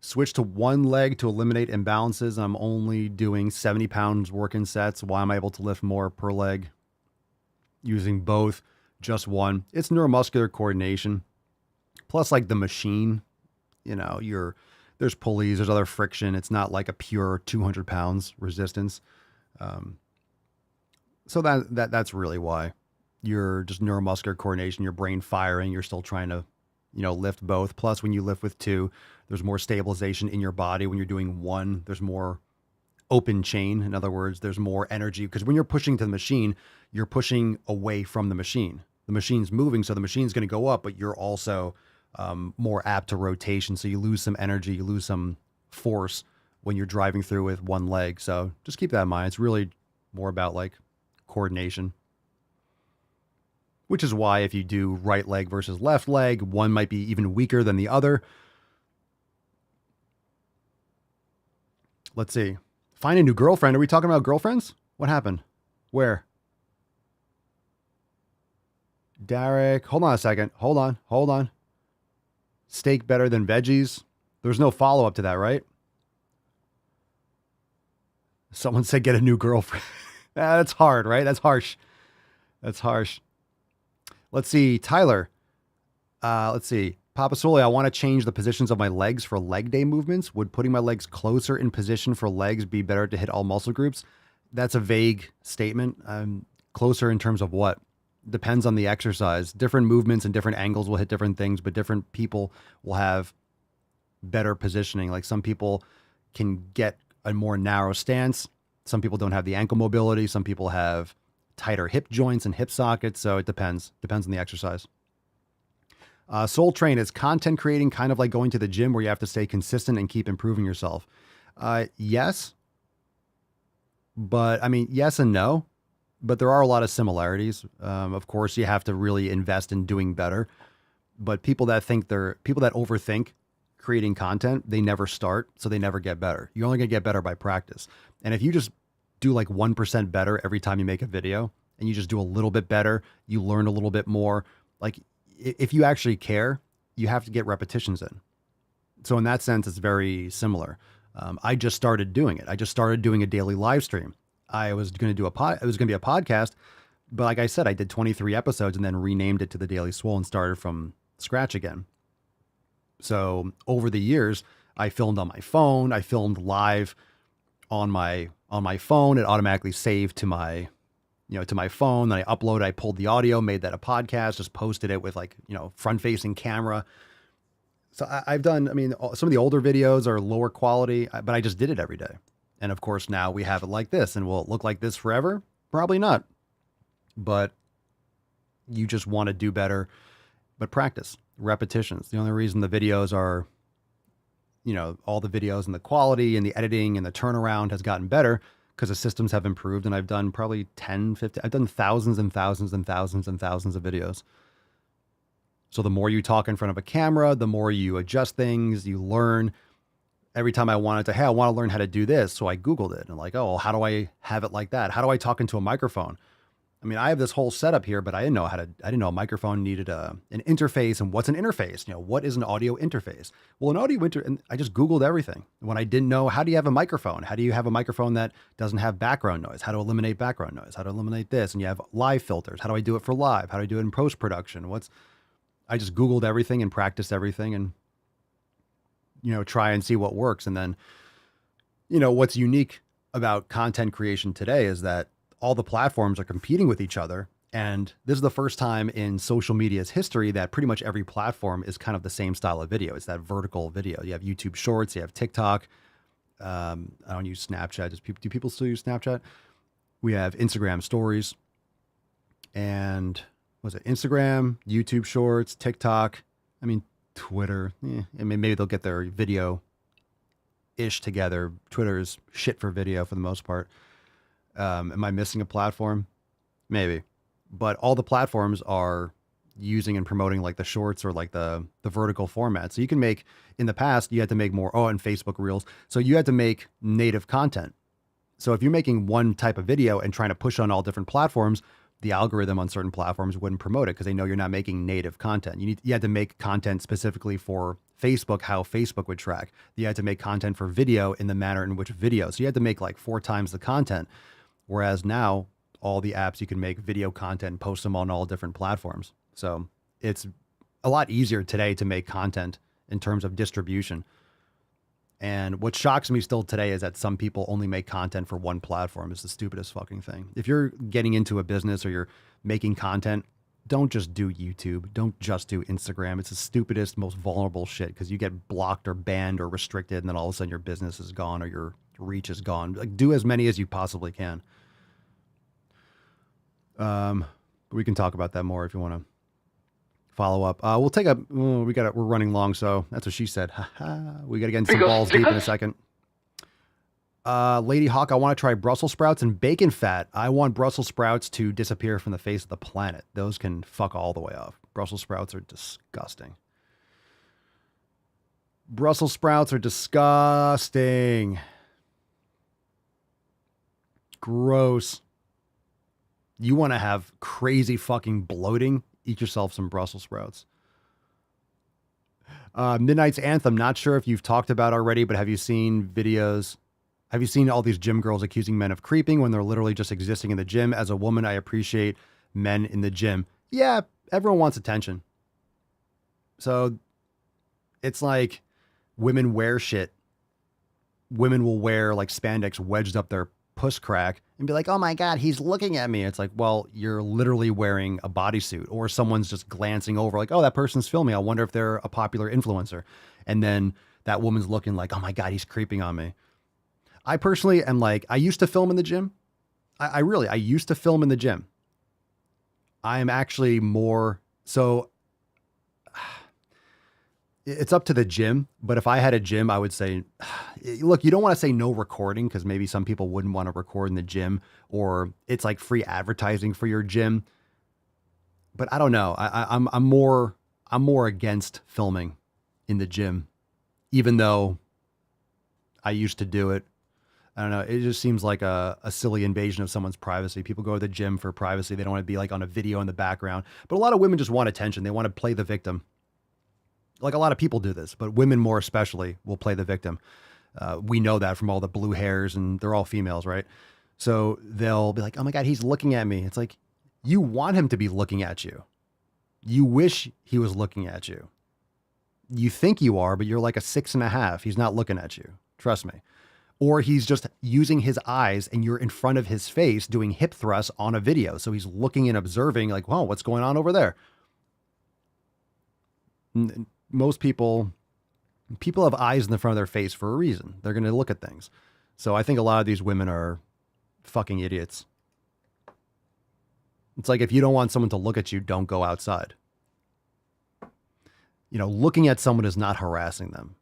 Switched to one leg to eliminate imbalances. I'm only doing 70 pounds work in sets. Why am I able to lift more per leg? using both, just one. It's neuromuscular coordination. Plus, like the machine, there's pulleys, there's other friction. It's not like a pure 200 pounds resistance. So that's really why. You're just neuromuscular coordination, your brain firing. You're still trying to, lift both. Plus, when you lift with two, there's more stabilization in your body. When you're doing one, there's more open chain. In other words, there's more energy because when you're pushing to the machine, you're pushing away from the machine. The machine's moving, so the machine's going to go up, but you're also more apt to rotation. So you lose some energy, you lose some force when you're driving through with one leg. So just keep that in mind. It's really more about like coordination, which is why if you do right leg versus left leg, one might be even weaker than the other. Let's see. Find a new girlfriend. Are we talking about girlfriends? What happened? Where? Derek, hold on a second. Hold on. Steak better than veggies. There's no follow-up to that, right? Someone said get a new girlfriend. That's hard, right? That's harsh. Let's see. Tyler. Let's see. Papa Swole, I want to change the positions of my legs for leg day movements. Would putting my legs closer in position for legs be better to hit all muscle groups? That's a vague statement. Closer in terms of what? Depends on the exercise. Different movements and different angles will hit different things, but different people will have better positioning. Like some people can get a more narrow stance. Some people don't have the ankle mobility. Some people have tighter hip joints and hip sockets. So it depends on the exercise. Soul Train, is content creating kind of like going to the gym where you have to stay consistent and keep improving yourself? Yes. But I mean, yes and no. But there are a lot of similarities. Of course, you have to really invest in doing better. But people that overthink creating content, they never start, so they never get better. You're only going to get better by practice. And if you just do like 1% better every time you make a video, and you just do a little bit better, you learn a little bit more. Like if you actually care, you have to get repetitions in. So in that sense, it's very similar. I just started doing it. I just started doing a daily live stream. I was going to do it was going to be a podcast, but like I said, I did 23 episodes and then renamed it to the Daily Swole and started from scratch again. So over the years, I filmed on my phone. I filmed live on my phone. It automatically saved to my phone. Then I uploaded, I pulled the audio, made that a podcast, just posted it with front facing camera. So I've done, some of the older videos are lower quality, but I just did it every day. And of course, now we have it like this, and will it look like this forever? Probably not. But you just want to do better, but practice, repetitions. The only reason the videos are, all the videos and the quality and the editing and the turnaround has gotten better because the systems have improved. And I've done probably 10, 50, I've done thousands and thousands and thousands and thousands of videos. So the more you talk in front of a camera, the more you adjust things, you learn. Every time I want to learn how to do this. So I Googled it and how do I have it like that? How do I talk into a microphone? I have this whole setup here, but I didn't know a microphone needed an interface. And what's an interface? What is an audio interface? Well, and I just Googled everything. When I didn't know, how do you have a microphone? How do you have a microphone that doesn't have background noise? How to eliminate background noise? How to eliminate this? And you have live filters. How do I do it for live? How do I do it in post-production? I just Googled everything and practiced everything and try and see what works. And then, what's unique about content creation today is that all the platforms are competing with each other. And this is the first time in social media's history that pretty much every platform is kind of the same style of video. It's that vertical video. You have YouTube Shorts, you have TikTok. I don't use Snapchat. Do people still use Snapchat? We have Instagram Stories. And Instagram, YouTube Shorts, TikTok. Twitter, maybe they'll get their video-ish together. Twitter is shit for video for the most part. Am I missing a platform? Maybe. But all the platforms are using and promoting like the shorts or like the vertical format. So you can make, in the past, you had to make more, and Facebook Reels. So you had to make native content. So if you're making one type of video and trying to push on all different platforms, the algorithm on certain platforms wouldn't promote it because they know you're not making native content. You had to make content specifically for Facebook, how Facebook would track. You had to make content for video in the manner in which video. So you had to make like 4 times the content. Whereas now all the apps you can make video content and post them on all different platforms. So it's a lot easier today to make content in terms of distribution. And what shocks me still today is that some people only make content for one platform. It's the stupidest fucking thing. If you're getting into a business or you're making content, don't just do YouTube. Don't just do Instagram. It's the stupidest, most vulnerable shit because you get blocked or banned or restricted, and then all of a sudden your business is gone or your reach is gone. Like, do as many as you possibly can. We can talk about that more if you want to follow up. We'll take a. We're running long, so that's what she said. We got to get in some balls deep in a second. Lady Hawk, I want to try Brussels sprouts and bacon fat. I want Brussels sprouts to disappear from the face of the planet. Those can fuck all the way off. Brussels sprouts are disgusting. Brussels sprouts are disgusting. Gross. You want to have crazy fucking bloating? Eat yourself some Brussels sprouts. Midnight's Anthem. Not sure if you've talked about already, but have you seen videos? Have you seen all these gym girls accusing men of creeping when they're literally just existing in the gym? As a woman, I appreciate men in the gym. Yeah, everyone wants attention. So it's like women wear shit. Women will wear like spandex wedged up their puss crack and be like, oh my God, he's looking at me. It's like, well, you're literally wearing a bodysuit, or someone's just glancing over like, oh, that person's filming. I wonder if they're a popular influencer. And then that woman's looking like, oh my God, he's creeping on me. I personally am like, I used to film in the gym. I used to film in the gym. I am actually more, so it's up to the gym, but if I had a gym, I would say, look, you don't want to say no recording because maybe some people wouldn't want to record in the gym, or it's like free advertising for your gym. But I don't know. I'm more against filming in the gym, even though I used to do it. I don't know. It just seems like a silly invasion of someone's privacy. People go to the gym for privacy. They don't want to be like on a video in the background. But a lot of women just want attention. They want to play the victim. Like a lot of people do this, but women more especially will play the victim. We know that from all the blue hairs, and they're all females, right? So they'll be like, oh my God, he's looking at me. It's like, you want him to be looking at you. You wish he was looking at you. You think you are, but you're like a 6.5. He's not looking at you. Trust me. Or he's just using his eyes and you're in front of his face doing hip thrusts on a video. So he's looking and observing like, whoa, what's going on over there? Most people have eyes in the front of their face for a reason. They're going to look at things. So I think a lot of these women are fucking idiots. It's like, if you don't want someone to look at you, don't go outside. You know, looking at someone is not harassing them.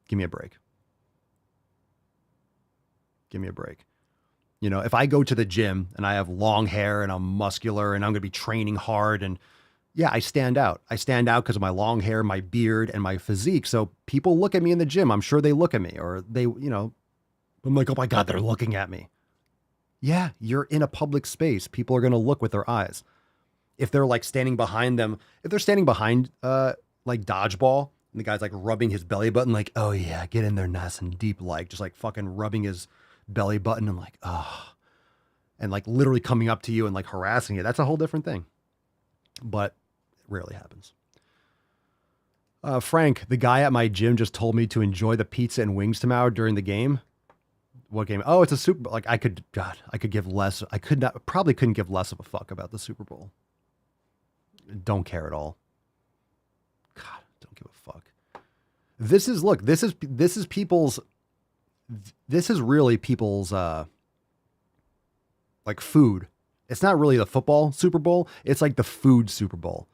Give me a break. Give me a break. You know, if I go to the gym and I have long hair and I'm muscular and I'm going to be training hard, and yeah, I stand out. I stand out because of my long hair, my beard, and my physique. So people look at me in the gym. I'm sure they look at me, or they, you know, I'm like, oh my God, they're looking at me. Yeah, you're in a public space. People are going to look with their eyes. If they're like standing behind them, if they're standing behind like dodgeball, and the guy's like rubbing his belly button, like, oh yeah, get in there nice and deep, like just like fucking rubbing his belly button. I'm like, oh, and like literally coming up to you and like harassing you. That's a whole different thing. But it rarely happens. Frank, the guy at my gym just told me to enjoy the pizza and wings tomorrow during the game. What game? Oh, it's a Super Bowl. Like I could give less. Probably couldn't give less of a fuck about the Super Bowl. Don't care at all. God, don't give a fuck. This is really people's like food. It's not really the football Super Bowl. It's like the food Super Bowl.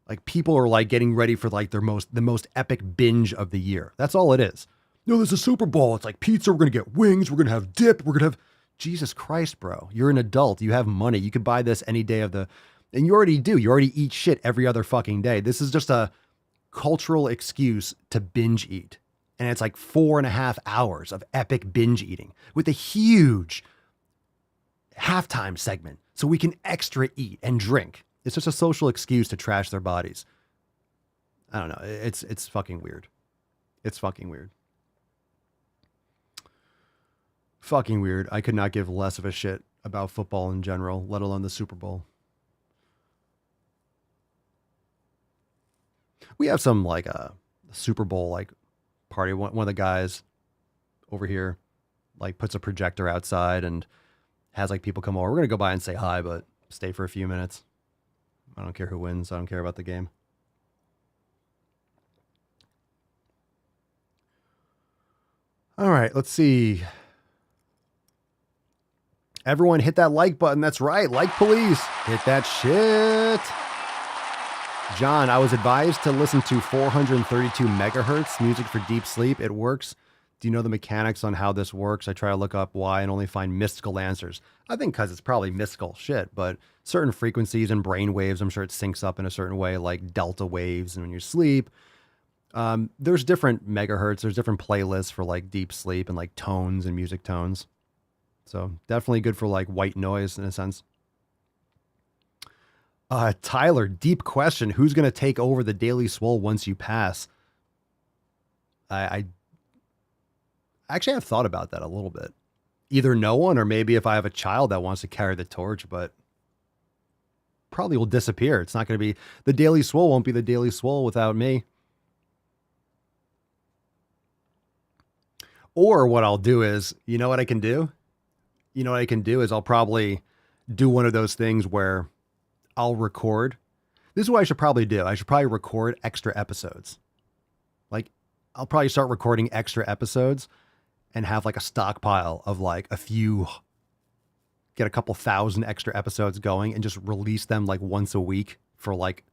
Like people are like getting ready for like the most epic binge of the year. That's all it is. No, there's a Super Bowl. It's like pizza. We're going to get wings. We're going to have dip. We're going to have, Jesus Christ, bro. You're an adult. You have money. You could buy this any day of the, and you already do. You already eat shit every other fucking day. This is just a cultural excuse to binge eat. And it's like 4.5 hours of epic binge eating with a huge halftime segment so we can extra eat and drink. It's just a social excuse to trash their bodies. I don't know. It's fucking weird. It's fucking weird. Fucking weird. I could not give less of a shit about football in general, let alone the Super Bowl. We have some like a Super Bowl like party. One of the guys over here like puts a projector outside and has like people come over. We're gonna go by and say hi, but stay for a few minutes. I don't care who wins. I don't care about the game. All right, let's see. Everyone hit that like button. That's right. Like police. Hit that shit. John, I was advised to listen to 432 megahertz music for deep sleep. It works. Do you know the mechanics on how this works? I try to look up why and only find mystical answers. I think because it's probably mystical shit, but certain frequencies and brain waves, I'm sure it syncs up in a certain way, like delta waves and when you sleep. There's different megahertz. There's different playlists for like deep sleep and like tones and music tones. So definitely good for like white noise in a sense. Tyler, deep question. Who's going to take over the Daily Swole once you pass? I actually have thought about that a little bit. Either no one or maybe if I have a child that wants to carry the torch, but probably will disappear. It's not going to be, the Daily Swole won't be the Daily Swole without me. Or what I'll do is, you know what I can do? You know what I can do is I'll probably do one of those things where I'll record. This is what I should probably do. I should probably record extra episodes. Like I'll probably start recording extra episodes and have like a stockpile of like a few, get a couple thousand extra episodes going and just release them like once a week for like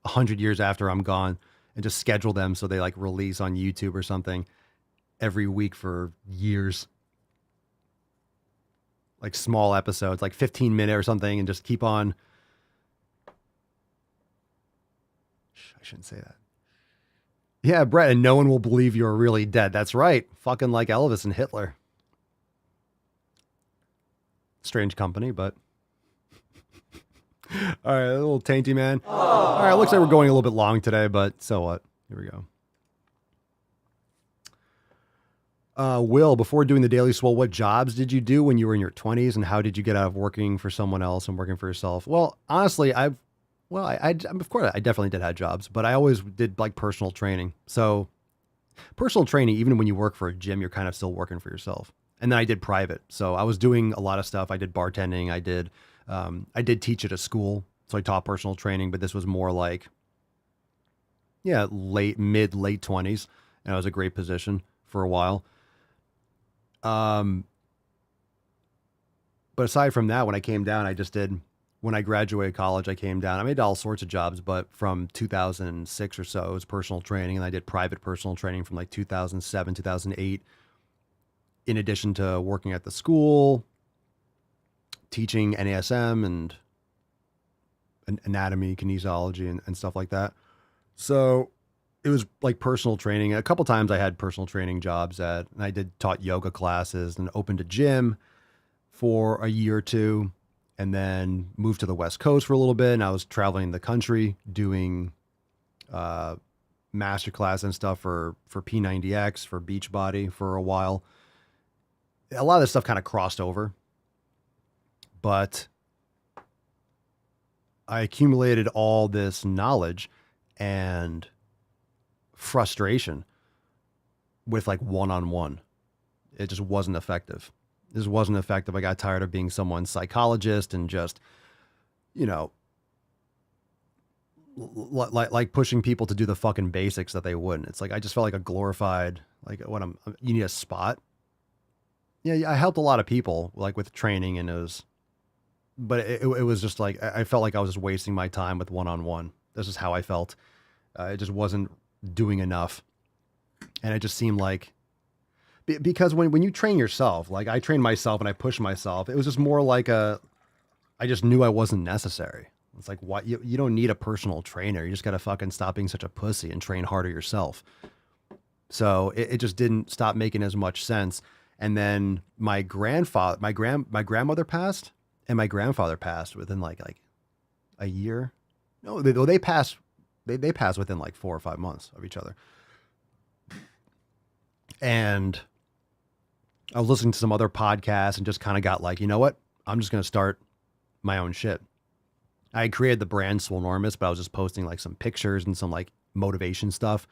100 years after I'm gone and just schedule them so they like release on YouTube or something every week for years. Like small episodes, like 15-minute or something, and just keep on. I shouldn't say that. Yeah, Brett, and no one will believe you're really dead. That's right. Fucking like Elvis and Hitler. Strange company, but. All right, a little tainty man. Aww. All right, looks like we're going a little bit long today, but so what? Here we go. Will, before doing the Daily Swole, what jobs did you do when you were in your 20s, and how did you get out of working for someone else and working for yourself? Well, honestly, of course, I definitely did have jobs, but I always did like personal training. So personal training, even when you work for a gym, you're kind of still working for yourself. And then I did private. So I was doing a lot of stuff. I did bartending. I did teach at a school. So I taught personal training, but this was more like, late 20s. And it was a great position for a while. But aside from that, when I came down, when I graduated college, I came down, I made all sorts of jobs, but from 2006 or so, it was personal training. And I did private personal training from like 2007, 2008, in addition to working at the school, teaching NASM and anatomy, kinesiology and stuff like that. So it was like personal training. A couple times I had personal training jobs and I taught yoga classes and opened a gym for a year or two, and then moved to the West Coast for a little bit. And I was traveling the country doing masterclass and stuff for P90X, for Beachbody for a while. A lot of this stuff kind of crossed over, but I accumulated all this knowledge and frustration with like one-on-one. It just wasn't effective. This wasn't effective. I got tired of being someone's psychologist and just, like pushing people to do the fucking basics that they wouldn't. It's like, I just felt like a glorified, like you need a spot. Yeah, I helped a lot of people like with training, and it was just like, I felt like I was just wasting my time with one-on-one. This is how I felt. It just wasn't doing enough. And it just seemed like, because when you train yourself, like I trained myself and I pushed myself, it was just more like I just knew I wasn't necessary. It's like, what? You don't need a personal trainer. You just got to fucking stop being such a pussy and train harder yourself. So it just didn't stop making as much sense. And then my grandmother passed, and my grandfather passed within like a year. No, they passed within like 4 or 5 months of each other. And I was listening to some other podcasts and just kind of got like, you know what? I'm just going to start my own shit. I had created the brand Swolenormous, but I was just posting like some pictures and some like motivation stuff.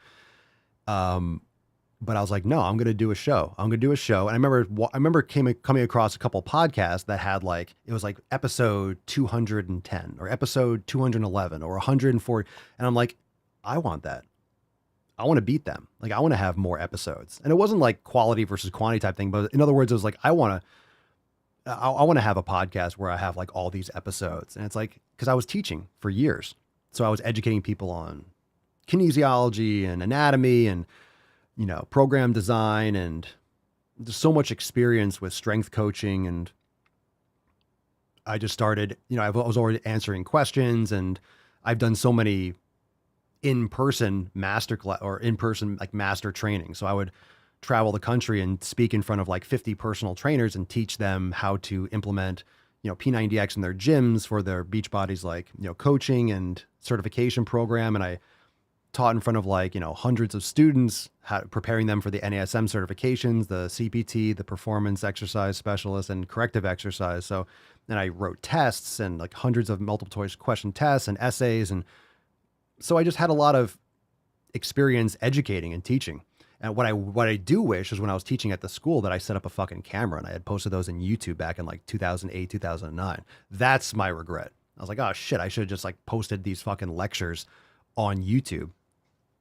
But I was like, no, I'm going to do a show. I'm going to do a show. And I remember coming across a couple podcasts that had like, it was like episode 210 or episode 211 or 140. And I'm like, I want that. I want to beat them. Like, I want to have more episodes. And it wasn't like quality versus quantity type thing. But in other words, it was like, I want to have a podcast where I have like all these episodes. And it's like, because I was teaching for years. So I was educating people on kinesiology and anatomy and, you know, program design, and there's so much experience with strength coaching. And I just started, you know, I was already answering questions, and I've done so many in-person master class or in-person like master training. So I would travel the country and speak in front of like 50 personal trainers and teach them how to implement, you know, P90X in their gyms for their Beachbody's like, you know, coaching and certification program. And I taught in front of like, you know, hundreds of students, preparing them for the NASM certifications, the CPT, the performance exercise specialist, and corrective exercise. So then I wrote tests and like hundreds of multiple choice question tests and essays. And so I just had a lot of experience educating and teaching. And what I do wish is when I was teaching at the school that I set up a fucking camera, and I had posted those in YouTube back in like 2008, 2009. That's my regret. I was like, oh shit, I should have just like posted these fucking lectures on YouTube.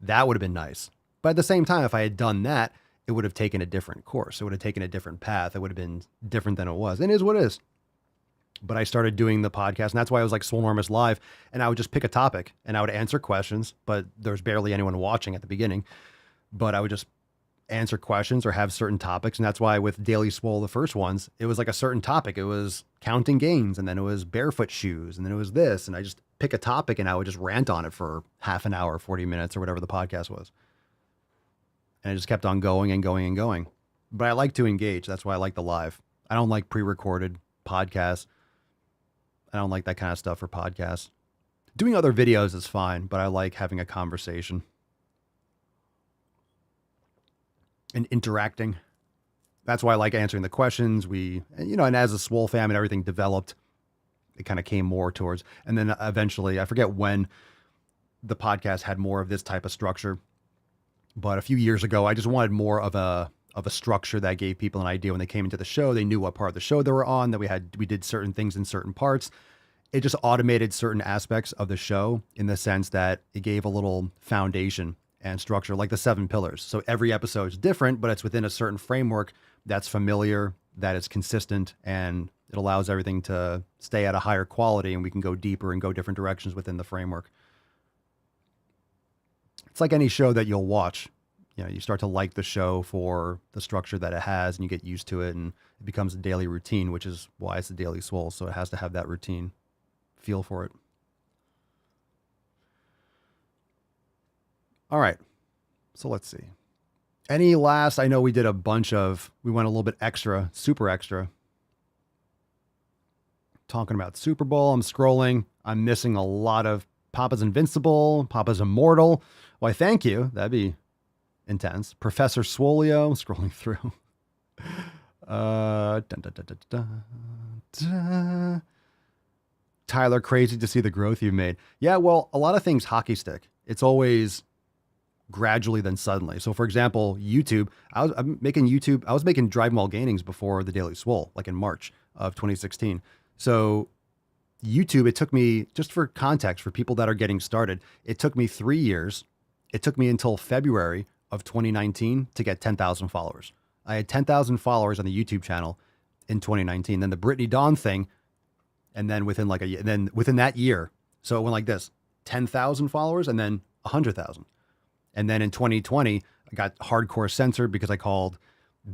That would have been nice. But at the same time, if I had done that, it would have taken a different course. It would have taken a different path. It would have been different than it was. And it is what it is. But I started doing the podcast, and that's why I was like Swolenormous Live. And I would just pick a topic and I would answer questions, but there's barely anyone watching at the beginning. But I would just answer questions or have certain topics. And that's why with Daily Swole, the first ones, it was like a certain topic. It was counting gains, and then it was barefoot shoes, and then it was this. And I just pick a topic and I would just rant on it for half an hour, 40 minutes or whatever the podcast was. And it just kept on going and going and going. But I like to engage. That's why I like the live. I don't like pre-recorded podcasts. I don't like that kind of stuff for podcasts. Doing other videos is fine, but I like having a conversation and interacting. That's why I like answering the questions. And as the Swole fam and everything developed, it kind of came more towards, and then eventually, I forget when the podcast had more of this type of structure, but a few years ago, I just wanted more of a structure that gave people an idea when they came into the show. They knew what part of the show they were on, that we did certain things in certain parts. It just automated certain aspects of the show in the sense that it gave a little foundation and structure, like the 7 pillars. So every episode is different, but it's within a certain framework that's familiar, that is consistent, and it allows everything to stay at a higher quality, and we can go deeper and go different directions within the framework. It's like any show that you'll watch. You know, you start to like the show for the structure that it has, and you get used to it, and it becomes a daily routine, which is why it's a Daily Swole. So it has to have that routine feel for it. All right. So let's see. Any last, I know we did we went a little bit extra, super extra. Talking about Super Bowl. I'm scrolling. I'm missing a lot of Papa's Invincible, Papa's Immortal. Why, thank you. That'd be intense. Professor Swolio, scrolling through. Tyler, crazy to see the growth you've made. Yeah, well, a lot of things hockey stick. It's always gradually then suddenly. So for example, YouTube, I was making Drive Mall Gainings before the Daily Swole, like in March of 2016. So YouTube, it took me, just for context for people that are getting started, it took me 3 years. It took me until February of 2019 to get 10,000 followers. I had 10,000 followers on the YouTube channel in 2019. Then the Brittany Dawn thing, and then within that year, so it went like this: 10,000 followers and then 100,000. And then in 2020, I got hardcore censored because I called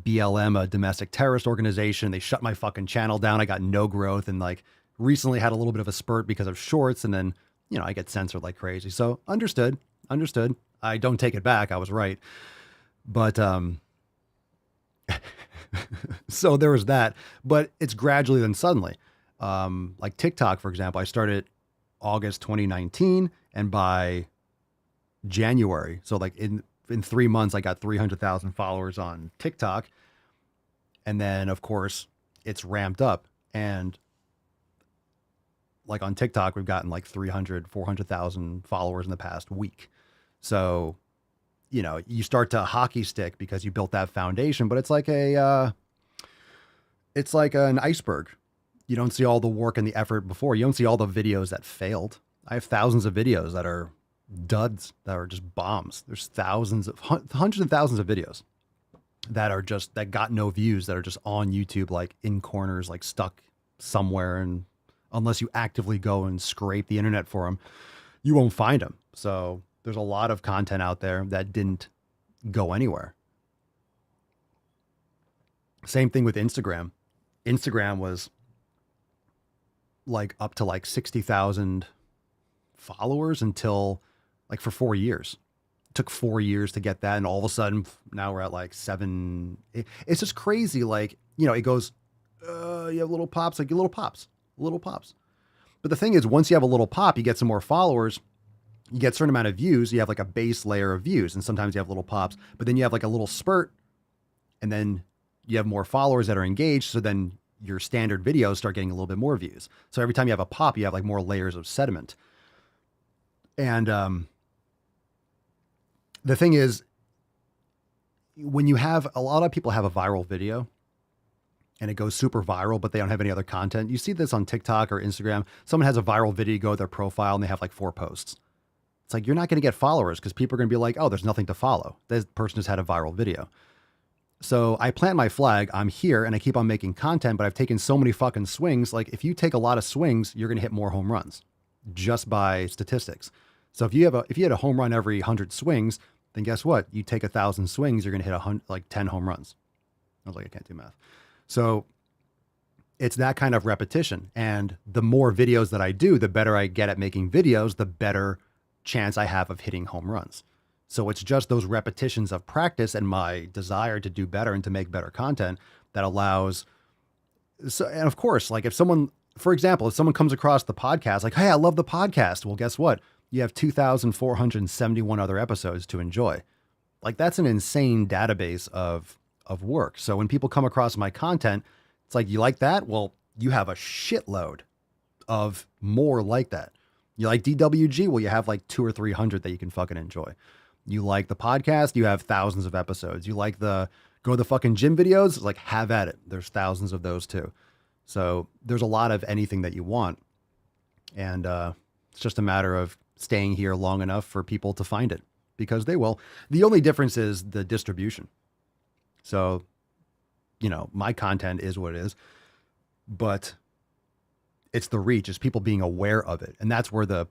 BLM a domestic terrorist organization. They shut my fucking channel down. I got no growth, and like recently had a little bit of a spurt because of shorts, and then, you know, I get censored like crazy. So understood. I don't take it back. I was right. But so there was that, but it's gradually then suddenly. Like TikTok, for example, I started August 2019, and by January, so like in 3 months, I got 300,000 followers on TikTok. And then of course it's ramped up, and like on TikTok, we've gotten like 300, 400,000 followers in the past week. So, you know, you start to hockey stick because you built that foundation, but it's like it's like an iceberg. You don't see all the work and the effort before. You don't see all the videos that failed. I have thousands of videos that are duds, that are just bombs. There's hundreds and thousands of videos that are just, that got no views, that are just on YouTube, like in corners, like stuck somewhere. And unless you actively go and scrape the internet for them, you won't find them. So there's a lot of content out there that didn't go anywhere. Same thing with Instagram. Instagram was like up to like 60,000 followers until like for 4 years. It took 4 years to get that. And all of a sudden now we're at like 7. It's just crazy. Like, you know, it goes, you have little pops, like little pops. But the thing is, once you have a little pop, you get some more followers, you get a certain amount of views, you have like a base layer of views. And sometimes you have little pops, but then you have like a little spurt, and then you have more followers that are engaged. So then your standard videos start getting a little bit more views. So every time you have a pop, you have like more layers of sediment. And the thing is, when you have, a lot of people have a viral video and it goes super viral, but they don't have any other content. You see this on TikTok or Instagram. Someone has a viral video, go to their profile, and they have like 4 posts. It's like, you're not going to get followers because people are going to be like, oh, there's nothing to follow. This person just had a viral video. So I plant my flag. I'm here and I keep on making content, but I've taken so many fucking swings. Like, if you take a lot of swings, you're going to hit more home runs just by statistics. So if you had a home run every 100 swings, then guess what? You take 1,000 swings, you're going to hit like 10 home runs. I was like, I can't do math. So it's that kind of repetition. And the more videos that I do, the better I get at making videos, the better chance I have of hitting home runs. So it's just those repetitions of practice and my desire to do better and to make better content that allows. So, and of course, like if someone, for example, if someone comes across the podcast, like, hey, I love the podcast. Well, guess what? You have 2,471 other episodes to enjoy. Like, that's an insane database of work. So when people come across my content, it's like, you like that? Well, you have a shitload of more like that. You like DWG? Well, you have like 200 or 300 that you can fucking enjoy. You like the podcast? You have thousands of episodes. You like the go to the fucking gym videos? Like, have at it. There's thousands of those too. So there's a lot of anything that you want. And it's just a matter of staying here long enough for people to find it, because they will. The only difference is the distribution. So, you know, my content is what it is, but it's the reach, is people being aware of it. And that's where the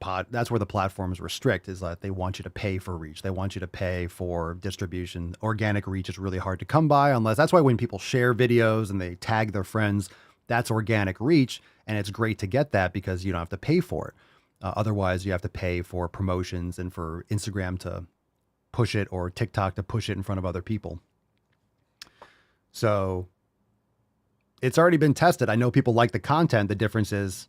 platforms restrict, is that they want you to pay for reach. They want you to pay for distribution. Organic reach is really hard to come by, unless, that's why when people share videos and they tag their friends, that's organic reach. And it's great to get that because you don't have to pay for it. Otherwise you have to pay for promotions and for Instagram to push it, or TikTok to push it in front of other people. So it's already been tested. I know people like the content. The difference is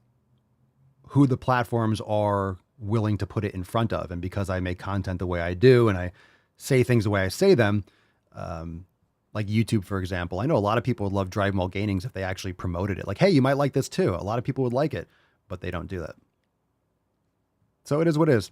who the platforms are willing to put it in front of. And because I make content the way I do, and I say things the way I say them, like YouTube, for example, I know a lot of people would love Driving While Gainings if they actually promoted it. Like, hey, you might like this too. A lot of people would like it, but they don't do that. So it is what it is.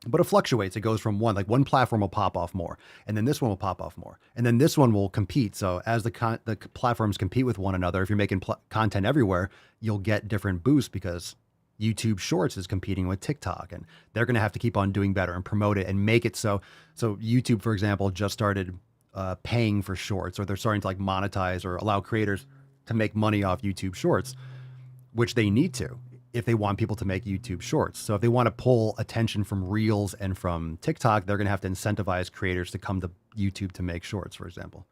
But it fluctuates. It goes from one platform will pop off more, and then this one will pop off more, and then this one will compete. So as the platforms compete with one another, if you're making content everywhere, you'll get different boosts because YouTube Shorts is competing with TikTok, and they're going to have to keep on doing better and promote it and make it so. So YouTube, for example, just started paying for Shorts, or they're starting to like monetize or allow creators to make money off YouTube Shorts, which they need to if they want people to make YouTube Shorts. So if they want to pull attention from Reels and from TikTok, they're going to have to incentivize creators to come to YouTube to make Shorts, for example.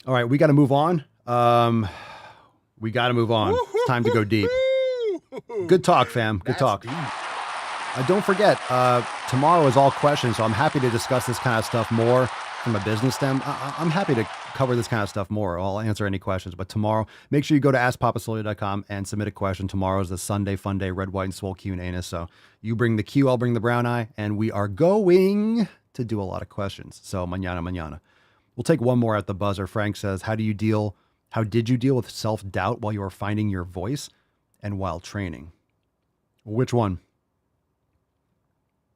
All right, we got to move on. It's time to go deep. Good talk, fam. Good talk. Don't forget, tomorrow is all questions, so I'm happy to discuss this kind of stuff more from a business stem. I'm happy to cover this kind of stuff more. I'll answer any questions. But tomorrow, make sure you go to AskPapaSolio.com and submit a question. Tomorrow is the Sunday Fun Day, Red, White, and Swole Q&A. So you bring the Q, I'll bring the brown eye, and we are going to do a lot of questions. So mañana. We'll take one more at the buzzer. Frank says, how do you deal How did you deal with self-doubt while you were finding your voice and while training? Which one?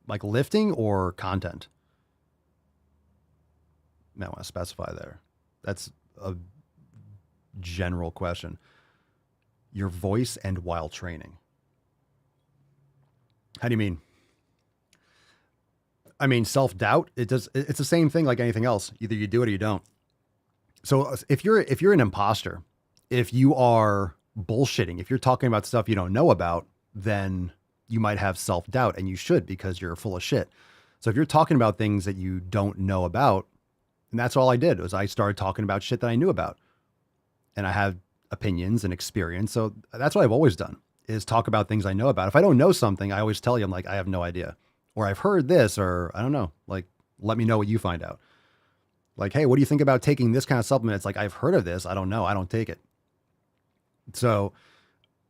Like lifting or content? I want to specify there. That's a general question. Your voice and while training. How do you mean? I mean, self-doubt, it's the same thing like anything else. Either you do it or you don't. So if you're an imposter, if you are bullshitting, if you're talking about stuff you don't know about, then you might have self-doubt, and you should, because you're full of shit. So if you're talking about things that you don't know about, and that's all I did, was I started talking about shit that I knew about. And I have opinions and experience. So that's what I've always done, is talk about things I know about. If I don't know something, I always tell you, I'm like, I have no idea. Or I've heard this, or I don't know. Like, let me know what you find out. Like, hey, what do you think about taking this kind of supplement? It's like, I've heard of this. I don't know. I don't take it. So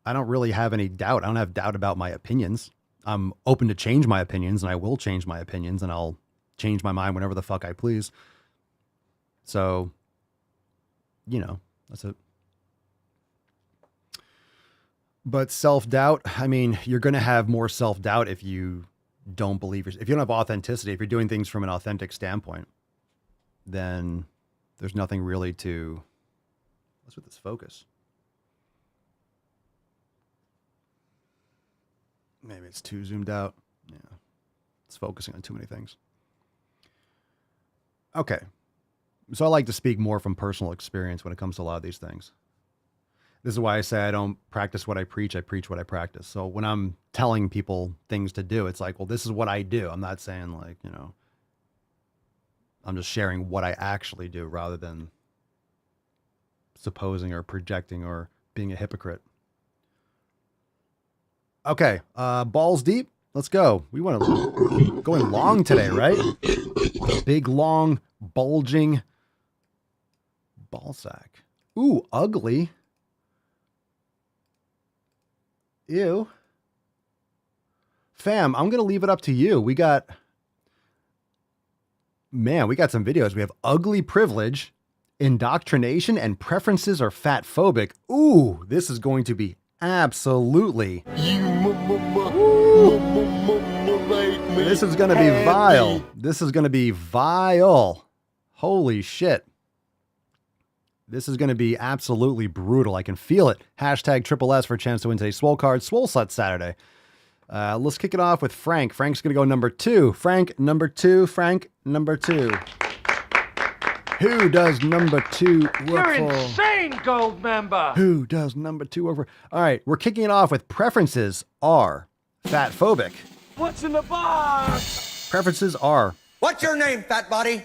I don't really have any doubt. I don't have doubt about my opinions. I'm open to change my opinions, and I will change my opinions, and I'll change my mind whenever the fuck I please. So, you know, that's it. But self-doubt, I mean, you're going to have more self-doubt if you don't believe yourself. If you don't have authenticity, if you're doing things from an authentic standpoint, then there's nothing really to... What's with this focus? Maybe it's too zoomed out. Yeah. It's focusing on too many things. Okay. So I like to speak more from personal experience when it comes to a lot of these things. This is why I say I don't practice what I preach what I practice. So when I'm telling people things to do, it's like, well, this is what I do. I'm not saying like, you know, I'm just sharing what I actually do rather than supposing or projecting or being a hypocrite. Okay, balls deep. Let's go. We want to going long today, right? Big, long, bulging ball sack. Ooh, ugly. Ew. Fam, I'm going to leave it up to you. We got some videos. We have ugly privilege, indoctrination, and preferences are fat phobic. Ooh, this is going to be absolutely. This is going to be vile. This is going to be vile. Holy shit. This is going to be absolutely brutal. I can feel it. Hashtag triple S for a chance to win today's Swole card. Swole Slut Saturday. Let's kick it off with Frank. Frank's going to go number 2. Frank, number 2. Frank, number 2. Who does number 2 work You're for? insane, gold member. Who does number 2 work for? All right, we're kicking it off with preferences are fat phobic. What's in the box? Preferences are. What's your name, fat body?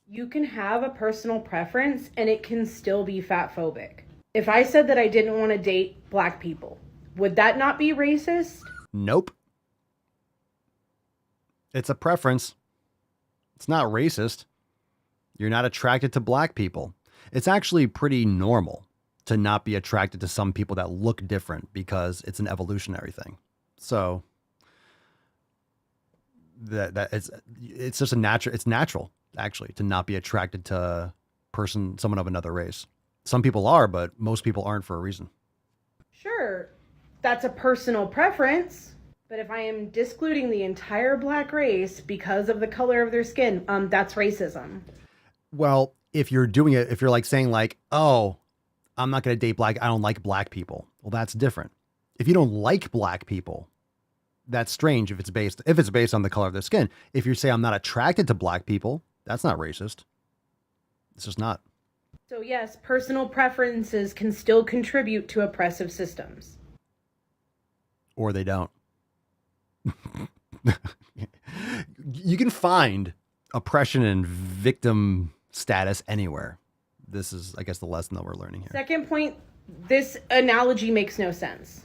You can have a personal preference and it can still be fat phobic. If I said that I didn't want to date black people, would that not be racist? Nope. It's a preference. It's not racist. You're not attracted to black people. It's actually pretty normal to not be attracted to some people that look different because it's an evolutionary thing. So it's just it's natural actually to not be attracted to someone of another race. Some people are, but most people aren't for a reason. Sure, that's a personal preference. But if I am discluding the entire black race because of the color of their skin, that's racism. Well, if you're doing it, if you're like saying like, oh, I'm not going to date black, I don't like black people. Well, that's different. If you don't like black people, that's strange if it's based on the color of their skin. If you say I'm not attracted to black people, that's not racist. It's just not. So yes, personal preferences can still contribute to oppressive systems. Or they don't. You can find oppression and victim status anywhere. This is, I guess, the lesson that we're learning here. Second point, this analogy makes no sense.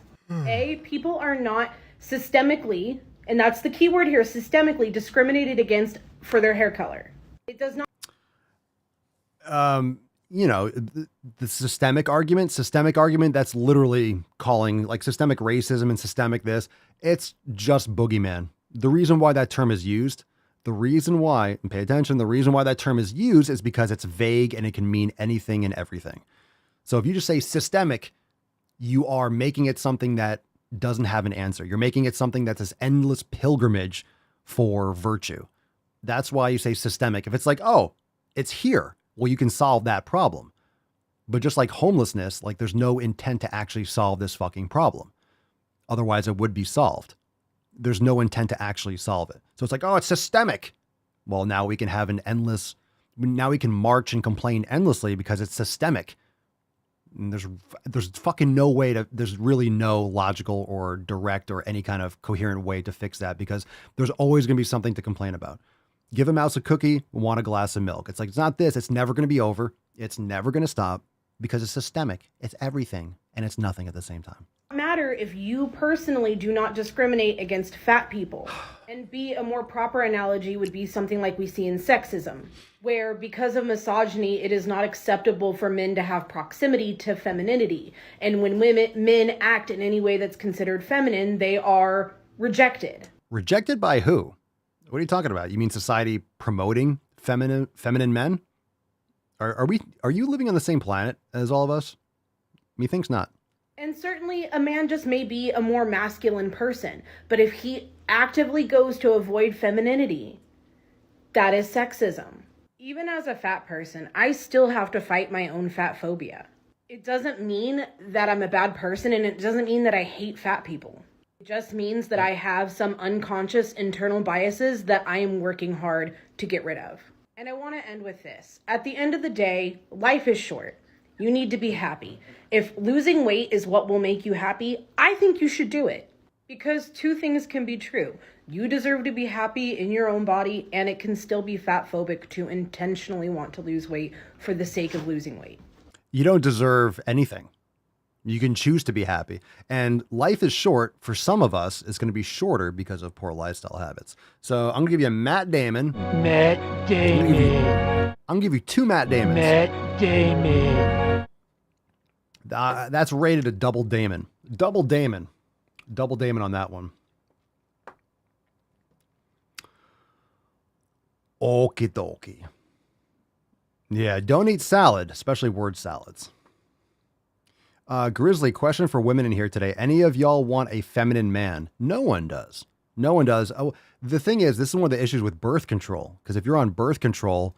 People are not systemically, and that's the key word here, systemically discriminated against for their hair color. It does not. You know, the systemic argument, that's literally calling like systemic racism and systemic this. It's just boogeyman. The reason why that term is used The reason why, and pay attention, the reason why that term is used is because it's vague and it can mean anything and everything. So if you just say systemic, you are making it something that doesn't have an answer. You're making it something that's this endless pilgrimage for virtue. That's why you say systemic. If it's like, oh, it's here, well, you can solve that problem. But just like homelessness, like there's no intent to actually solve this fucking problem. Otherwise, it would be solved. There's no intent to actually solve it. So it's like, oh, it's systemic. Well, now we can have now we can march and complain endlessly because it's systemic. And there's fucking no way there's really no logical or direct or any kind of coherent way to fix that because there's always going to be something to complain about. Give a mouse a cookie, want a glass of milk. It's like, it's not this. It's never going to be over. It's never going to stop because it's systemic. It's everything and it's nothing at the same time. Matter if you personally do not discriminate against fat people. And B, a more proper analogy would be something like we see in sexism, where because of misogyny, it is not acceptable for men to have proximity to femininity. And when men act in any way that's considered feminine, they are rejected. Rejected by who? What are you talking about? You mean society promoting feminine men? Are you living on the same planet as all of us? Methinks not. And certainly a man just may be a more masculine person, but if he actively goes to avoid femininity, that is sexism. Even as a fat person, I still have to fight my own fat phobia. It doesn't mean that I'm a bad person, and it doesn't mean that I hate fat people. It just means that I have some unconscious internal biases that I am working hard to get rid of. And I want to end with this. At the end of the day, life is short. You need to be happy. If losing weight is what will make you happy, I think you should do it. Because two things can be true. You deserve to be happy in your own body, and it can still be fat phobic to intentionally want to lose weight for the sake of losing weight. You don't deserve anything. You can choose to be happy. And life is short. For some of us, it's going to be shorter because of poor lifestyle habits. So I'm going to give you a Matt Damon. Matt Damon. I'm going to give you two Matt Damons. Matt Damon. That's rated a double Damon. Double Damon. Double Damon on that one. Okie dokie. Yeah, don't eat salad, especially word salads. Grizzly, question for women in here today. Any of y'all want a feminine man? No one does. No one does. Oh, the thing is, this is one of the issues with birth control. Because if you're on birth control,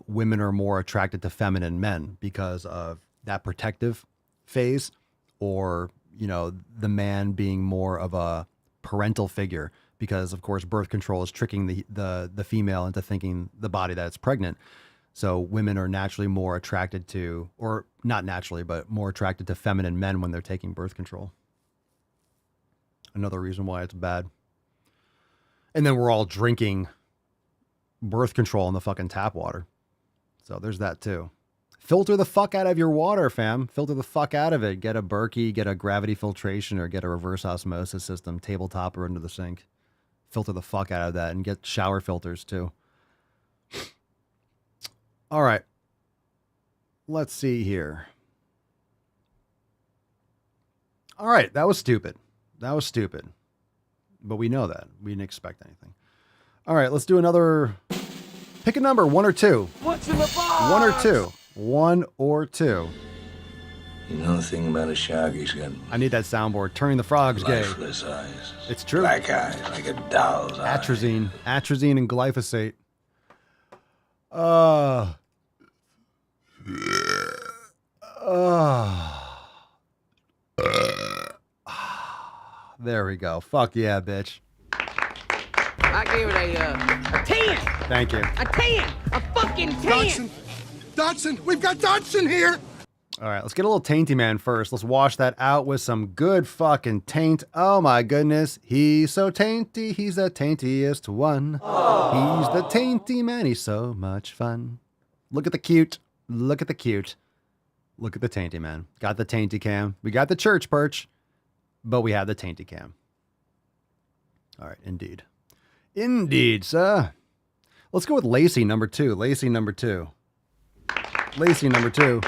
women are more attracted to feminine men because of that protective phase, or, you know, the man being more of a parental figure, because of course birth control is tricking the female into thinking the body that it's pregnant. So women are naturally more attracted to, or not naturally, but more attracted to feminine men when they're taking birth control. Another reason why it's bad. And then we're all drinking birth control in the fucking tap water. So there's that too. Filter the fuck out of your water, fam. Filter the fuck out of it. Get a Berkey, get a gravity filtration, or get a reverse osmosis system, tabletop or under the sink. Filter the fuck out of that, and get shower filters too. All right. Let's see here. All right. That was stupid. That was stupid. But we know that. We didn't expect anything. All right. Let's do another. Pick a number, 1 or 2. What's in the box? 1 or 2. 1 or 2. You know the thing about a shark, he's got I need that soundboard. Turning the frogs gay. lifeless eyes. It's true. Black eyes, like a doll's eye. Atrazine and glyphosate. There we go. Fuck yeah, bitch. I gave it a 10. Thank you. A 10. A fucking 10. Dodson, we've got Dodson here. All right, let's get a little tainty man first. Let's wash that out with some good fucking taint. Oh my goodness, he's so tainty. He's the taintiest one. Aww. He's the tainty man. He's so much fun. Look at the cute. Look at the cute. Look at the tainty man. Got the tainty cam. We got the church perch, but we have the tainty cam. All right, indeed. Indeed, sir. Let's go with Lacey number 2. Lacey number 2. Lacey number 2.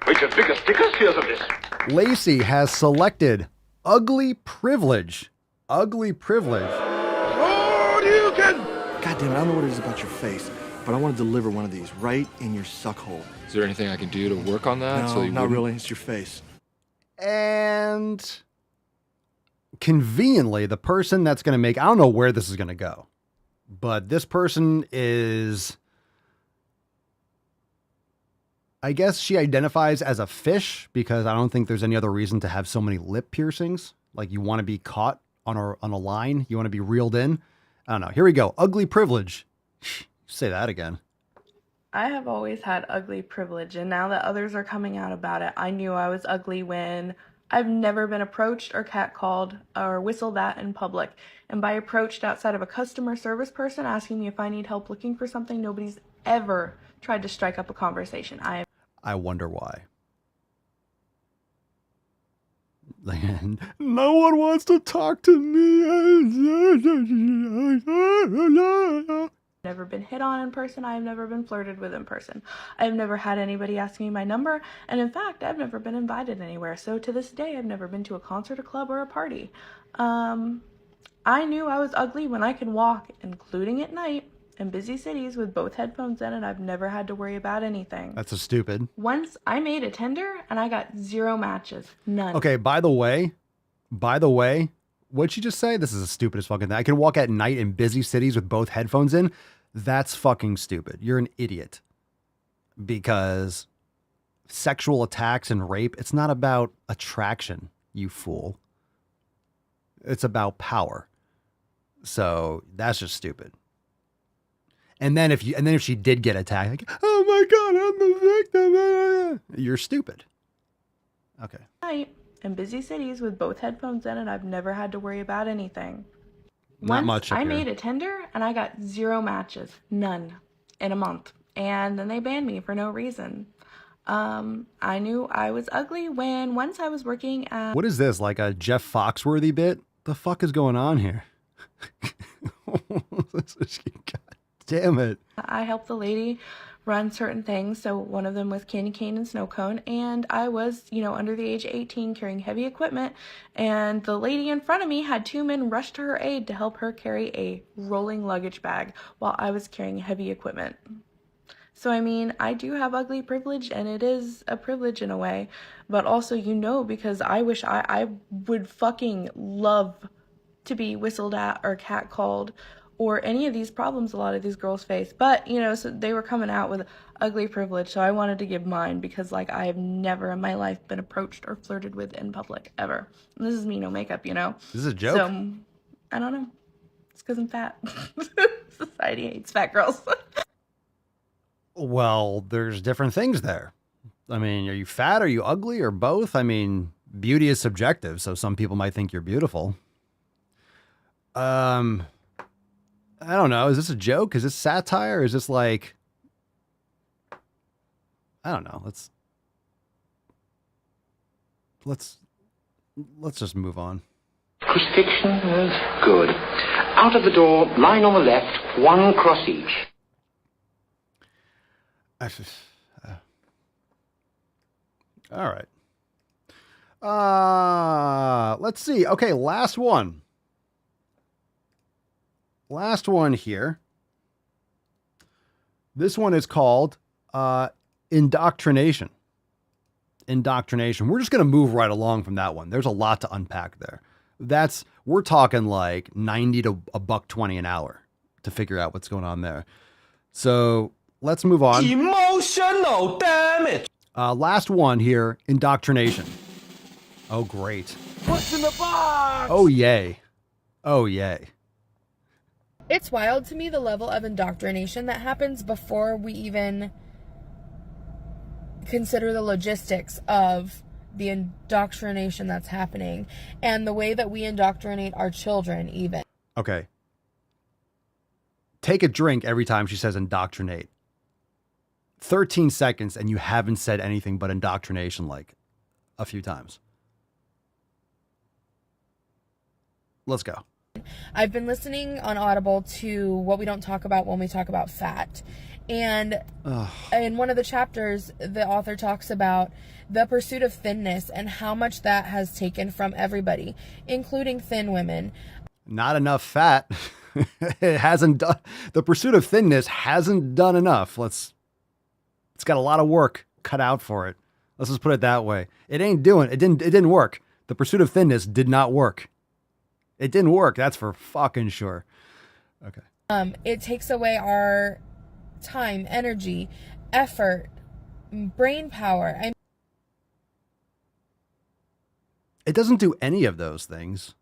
Wait till bigger stickers hears of this. Lacey has selected Ugly Privilege. Ugly Privilege. Oh, you can God damn it, I don't know what it is about your face, but I want to deliver one of these right in your suck hole. Is there anything I can do to work on that? No, not really. It's your face. And conveniently, the person that's going to make, I don't know where this is going to go, but this person is, I guess she identifies as a fish because I don't think there's any other reason to have so many lip piercings. Like you want to be caught on a line. You want to be reeled in. I don't know. Here we go. Ugly privilege. Say that again. I have always had ugly privilege, and now that others are coming out about it, I knew I was ugly when I've never been approached or catcalled or whistled at in public. And by approached outside of a customer service person asking me if I need help looking for something, nobody's ever tried to strike up a conversation. I wonder why. No one wants to talk to me. Never been hit on in person. I have never been flirted with in person. I have never had anybody ask me my number. And in fact, I've never been invited anywhere. So to this day, I've never been to a concert, a club, or a party. I knew I was ugly when I could walk, including at night, in busy cities with both headphones in, and I've never had to worry about anything. That's a stupid. Once I made a Tinder and I got 0 matches. None. Okay, by the way, what'd she just say? This is the stupidest fucking thing. I can walk at night in busy cities with both headphones in. That's fucking stupid. You're an idiot. Because sexual attacks and rape, it's not about attraction, you fool. It's about power. So that's just stupid. And then if she did get attacked, like, oh my God, I'm the victim. You're stupid. Okay. Night in busy cities with both headphones in, and I've never had to worry about anything. Not much. I made a Tinder and I got 0 matches, none, in a month, and then they banned me for no reason. I knew I was ugly when once I was working at. What is this? Like a Jeff Foxworthy bit? The fuck is going on here? God damn it! I helped the lady run certain things, so one of them was candy cane and snow cone, and I was, under the age of 18 carrying heavy equipment, and the lady in front of me had 2 men rush to her aid to help her carry a rolling luggage bag while I was carrying heavy equipment. So I mean, I do have ugly privilege, and it is a privilege in a way, but also, because I wish I would fucking love to be whistled at or catcalled or any of these problems a lot of these girls face. But, so they were coming out with ugly privilege, so I wanted to give mine because, I have never in my life been approached or flirted with in public, ever. And this is me, no makeup, This is a joke? So, I don't know. It's because I'm fat. Society hates fat girls. Well, there's different things there. I mean, are you fat? Are you ugly? Or both? I mean, beauty is subjective, so some people might think you're beautiful. I don't know. Is this a joke? Is this satire? Is this like, I don't know. Let's just move on. Crucifixion is good. Out of the door, line on the left, 1 cross each. All right. Let's see. Okay, last one. Last one here. This one is called indoctrination. Indoctrination. We're just going to move right along from that one. There's a lot to unpack there. We're talking like 90 to $1.20 an hour to figure out what's going on there. So let's move on. Emotional damage. Last one here, indoctrination. Oh, great. What's in the box? Oh, yay. Oh, yay. It's wild to me the level of indoctrination that happens before we even consider the logistics of the indoctrination that's happening and the way that we indoctrinate our children even. Okay. Take a drink every time she says indoctrinate. 13 seconds and you haven't said anything but indoctrination like a few times. Let's go. I've been listening on Audible to What We Don't Talk About When We Talk About Fat. And in one of the chapters, the author talks about the pursuit of thinness and how much that has taken from everybody, including thin women. Not enough fat. It hasn't done, the pursuit of thinness hasn't done enough. It's got a lot of work cut out for it. Let's just put it that way. It didn't work. The pursuit of thinness did not work. It didn't work. That's for fucking sure. Okay. It takes away our time, energy, effort, brain power. It doesn't do any of those things.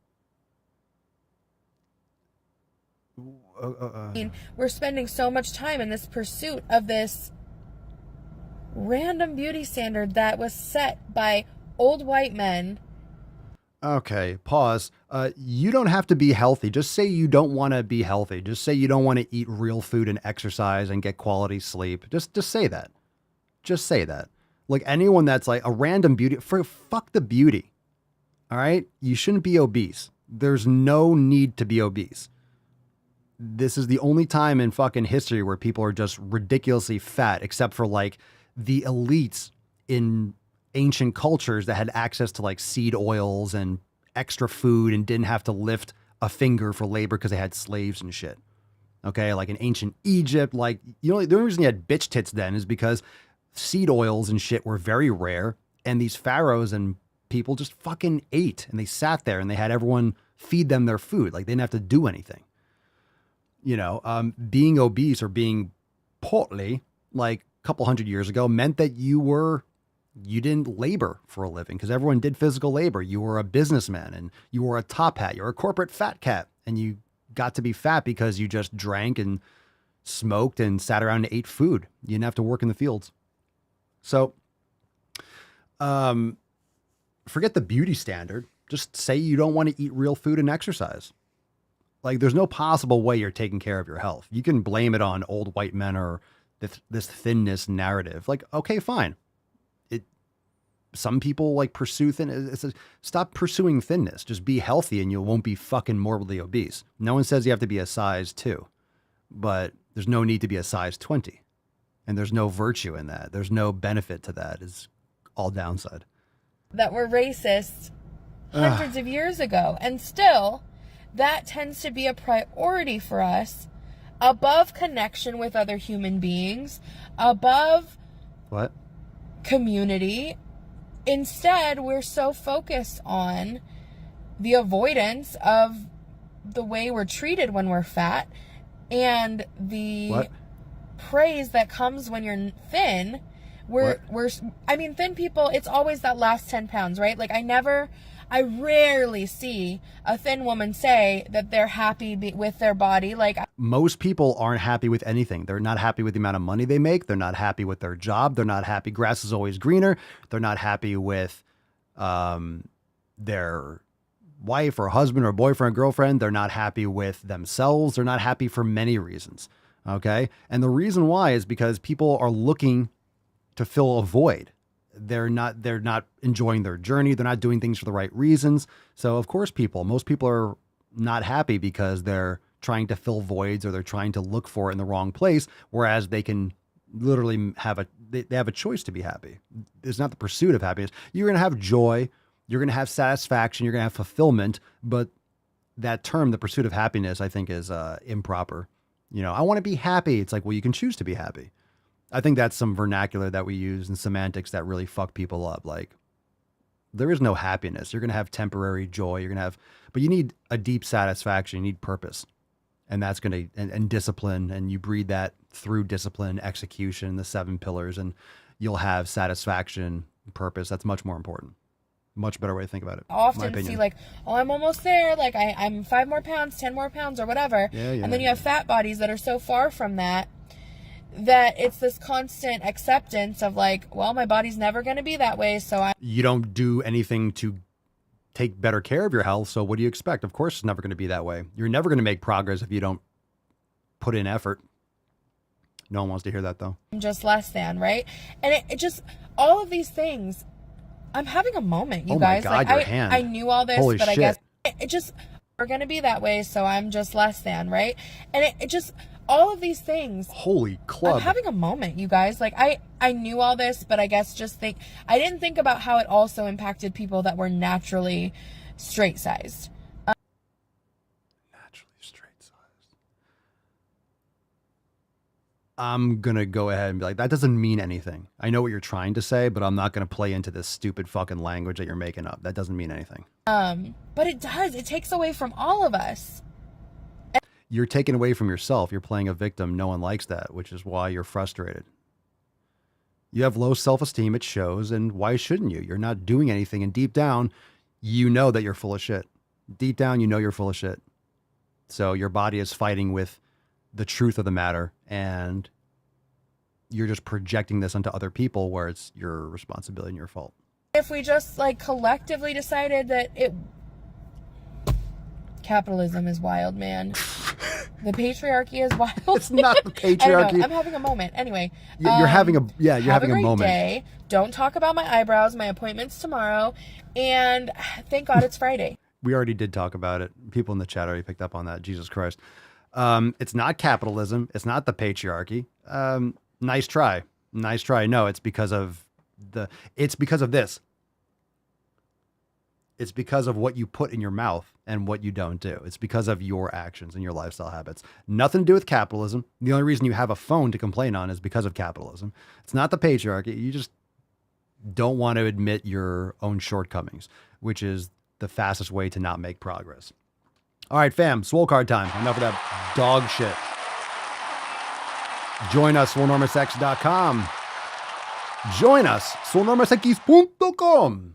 I mean, we're spending so much time in this pursuit of this random beauty standard that was set by old white men. Okay, pause. You don't have to be healthy. Just say you don't want to be healthy. Just say you don't want to eat real food and exercise and get quality sleep. Just say that. Just say that. Like anyone that's like a random beauty, fuck the beauty. All right? You shouldn't be obese. There's no need to be obese. This is the only time in fucking history where people are just ridiculously fat, except for like the elites in ancient cultures that had access to like seed oils and extra food and didn't have to lift a finger for labor because they had slaves and shit. Okay. Like in ancient Egypt, like, you know, the only reason you had bitch tits then is because seed oils and shit were very rare. And these pharaohs and people just fucking ate and they sat there and they had everyone feed them their food. Like they didn't have to do anything. You know, being obese or being portly, like a couple hundred years ago, meant that you didn't labor for a living because everyone did physical labor. You were a businessman and you wore a top hat. You're a corporate fat cat and you got to be fat because you just drank and smoked and sat around and ate food. You didn't have to work in the fields. So, forget the beauty standard. Just say you don't want to eat real food and exercise. Like there's no possible way you're taking care of your health. You can blame it on old white men or this thinness narrative. Like, okay, fine. Some people like pursue thinness. Stop pursuing thinness. Just be healthy and you won't be fucking morbidly obese. No one says you have to be a size 2, but there's no need to be a size 20. And there's no virtue in that. There's no benefit to that. It's all downside. That were racist hundreds of years ago. And still, that tends to be a priority for us above connection with other human beings, above what? Community. Instead, we're so focused on the avoidance of the way we're treated when we're fat and the praise that comes when you're thin. Thin people, it's always that last 10 pounds, right? Like I rarely see a thin woman say that they're happy with their body. Like most people aren't happy with anything. They're not happy with the amount of money they make. They're not happy with their job. They're not happy. Grass is always greener. They're not happy with their wife or husband or boyfriend or girlfriend. They're not happy with themselves. They're not happy for many reasons. Okay. And the reason why is because people are looking to fill a void. They're not enjoying their journey. They're not doing things for the right reasons. So of course most people are not happy because they're trying to fill voids or they're trying to look for it in the wrong place. Whereas they can literally they have a choice to be happy. It's not the pursuit of happiness. You're going to have joy. You're going to have satisfaction. You're going to have fulfillment. But that term, the pursuit of happiness, I think is improper. You know, I want to be happy. It's like, well, you can choose to be happy. I think that's some vernacular that we use and semantics that really fuck people up. Like there is no happiness. You're going to have temporary joy. But you need a deep satisfaction. You need purpose. And that's going to, and discipline. And you breed that through discipline, execution, the 7 pillars, and you'll have satisfaction, purpose. That's much more important. Much better way to think about it. Often see like, oh, I'm almost there. Like I'm 5 more pounds, 10 more pounds or whatever. Yeah. And then you have fat bodies that are so far from that it's this constant acceptance of like, well, my body's never going to be that way. So you don't do anything to take better care of your health. So what do you expect? Of course, it's never going to be that way. You're never going to make progress if you don't put in effort. No one wants to hear that though. I'm just less than, right? And it just, all of these things, I'm having a moment, you guys. My God, like your hand. I knew all this, Holy but shit. I guess it just, we're going to be that way. So I'm just less than, right? And it just, all of these things. Holy club. I'm having a moment, you guys. Like I knew all this, but I guess I didn't think about how it also impacted people that were naturally straight sized. Naturally straight sized. I'm going to go ahead and be like, that doesn't mean anything. I know what you're trying to say, but I'm not going to play into this stupid fucking language that you're making up. That doesn't mean anything. But it does. It takes away from all of us. You're taken away from yourself. You're playing a victim. No one likes that, which is why you're frustrated. You have low self-esteem. It shows. And why shouldn't you? You're not doing anything. And deep down, you know that you're full of shit. Deep down, you know you're full of shit. So your body is fighting with the truth of the matter. And you're just projecting this onto other people where it's your responsibility and your fault. If we just like collectively decided that capitalism is wild, man. The patriarchy is wild. It's not the patriarchy. I'm having a moment. Anyway, you're having a moment. Day. Don't talk about my eyebrows. My appointment's tomorrow, and thank God it's Friday. We already did talk about it. People in the chat already picked up on that. Jesus Christ. It's not capitalism. It's not the patriarchy. Nice try. Nice try. No, it's because of this. It's because of what you put in your mouth and what you don't do. It's because of your actions and your lifestyle habits. Nothing to do with capitalism. The only reason you have a phone to complain on is because of capitalism. It's not the patriarchy. You just don't want to admit your own shortcomings, which is the fastest way to not make progress. All right, fam, swole card time. Enough of that dog shit. Join us, swolenormousx.com. Join us, swolenormousx.com.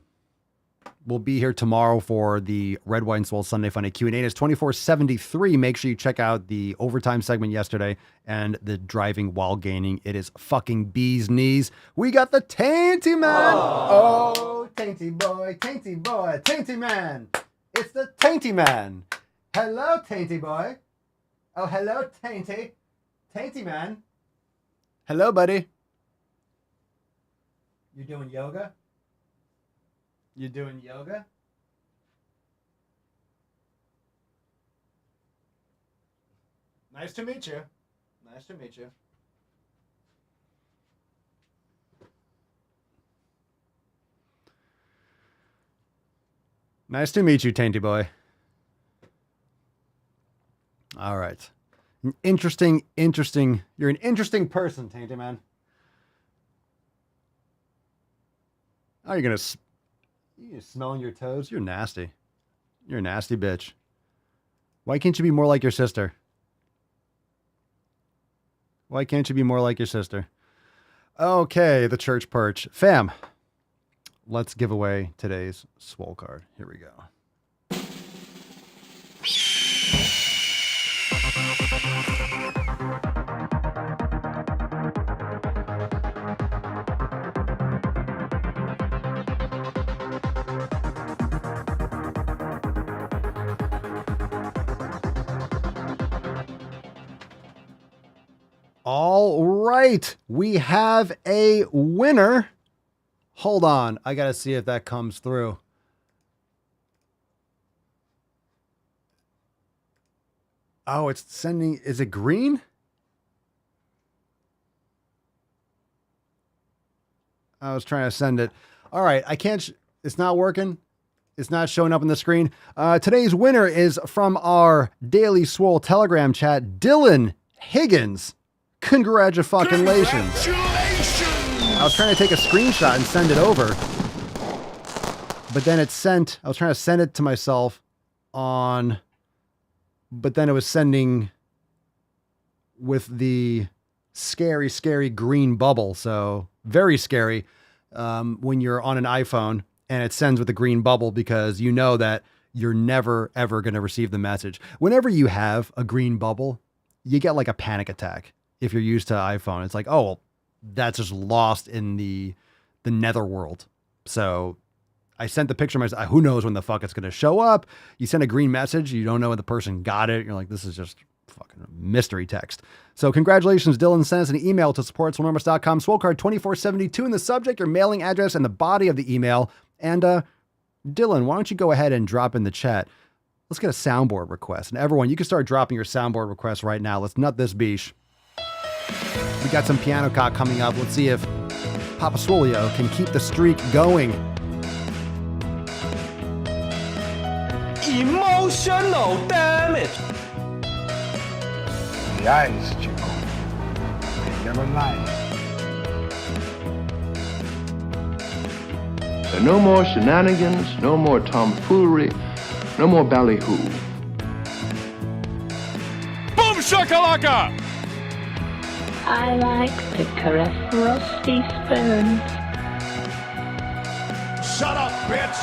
We'll be here tomorrow for the Red, White, and Swole Sunday Funny Q&A. It's 2473. Make sure you check out the overtime segment yesterday and the driving while gaining. It is fucking bee's knees. We got the Tainty Man. Oh, Tainty boy, Tainty Man. It's the Tainty Man. Hello, Tainty boy. Oh, hello, Tainty. Tainty Man. Hello, buddy. You doing yoga? You doing yoga? Nice to meet you. Nice to meet you. Nice to meet you, Tainty boy. All right. Interesting. You're an interesting person, Tainty man. Oh, you're smelling your toes? You're nasty. You're a nasty bitch. Why can't you be more like your sister? Why can't you be more like your sister? Okay, the church perch. Fam, let's give away today's swole card. Here we go. All right, we have a winner. Hold on, I gotta see if that comes through. Oh, it's sending, is it green? I was trying to send it. All right, I can't, it's not working. It's not showing up on the screen. Today's winner is from our Daily Swole Telegram chat, Dylan Higgins. Congratulations. I was trying to take a screenshot and send it over, but then it sent, I was trying to send it to myself on, but then it was sending with the scary green bubble. So very scary when you're on an iPhone and it sends with a green bubble, because you know that you're never, ever going to receive the message. Whenever you have a green bubble, you get like a panic attack. If you're used to iPhone, it's like, oh, well, that's just lost in the netherworld. So I sent the picture myself. Who knows when the fuck it's going to show up? You send a green message. You don't know when the person got it. You're like, this is just fucking mystery text. So congratulations, Dylan. Send us an email to support@swolenormous.com. Swolecard 2472 in the subject, your mailing address, and the body of the email. And Dylan, why don't you go ahead and drop in the chat? Let's get a soundboard request. And everyone, you can start dropping your soundboard requests right now. Let's nut this beesh. We got some piano cock coming up. Let's see if Papa Swolio can keep the streak going. Emotional damage. The eyes, Chico. Never mind. There are no more shenanigans, no more tomfoolery, no more ballyhoo. Boom shakalaka! I like to caress rusty spoons. Shut up, bitch!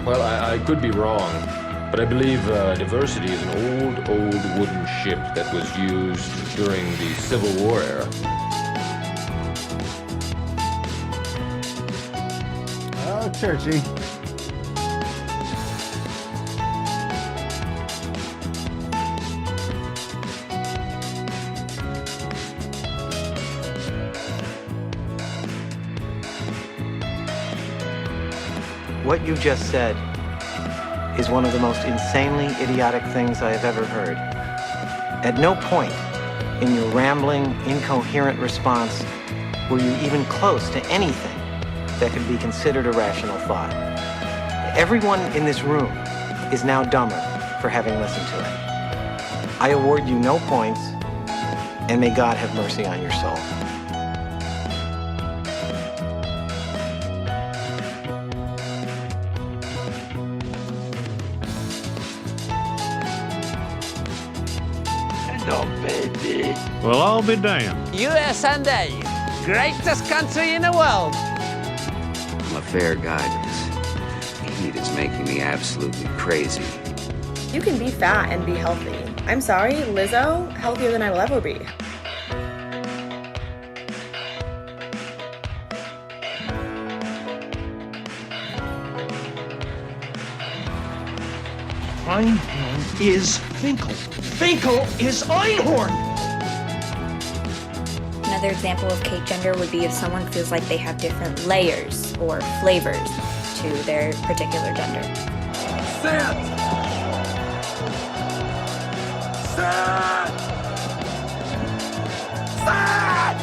Well, I could be wrong, but I believe diversity is an old wooden ship that was used during the Civil War era. Oh, churchy. What you just said is one of the most insanely idiotic things I have ever heard. At no point in your rambling, incoherent response were you even close to anything that could be considered a rational thought. Everyone in this room is now dumber for having listened to it. I award you no points, and may God have mercy on your soul. Well, I'll be damned. USA, greatest country in the world. I'm a fair guy, but this heat is making me absolutely crazy. You can be fat and be healthy. I'm sorry, Lizzo, healthier than I will ever be. Einhorn is Finkel. Finkel is Einhorn! Another example of cake gender would be if someone feels like they have different layers or flavors to their particular gender. Sit! Sit! Sit!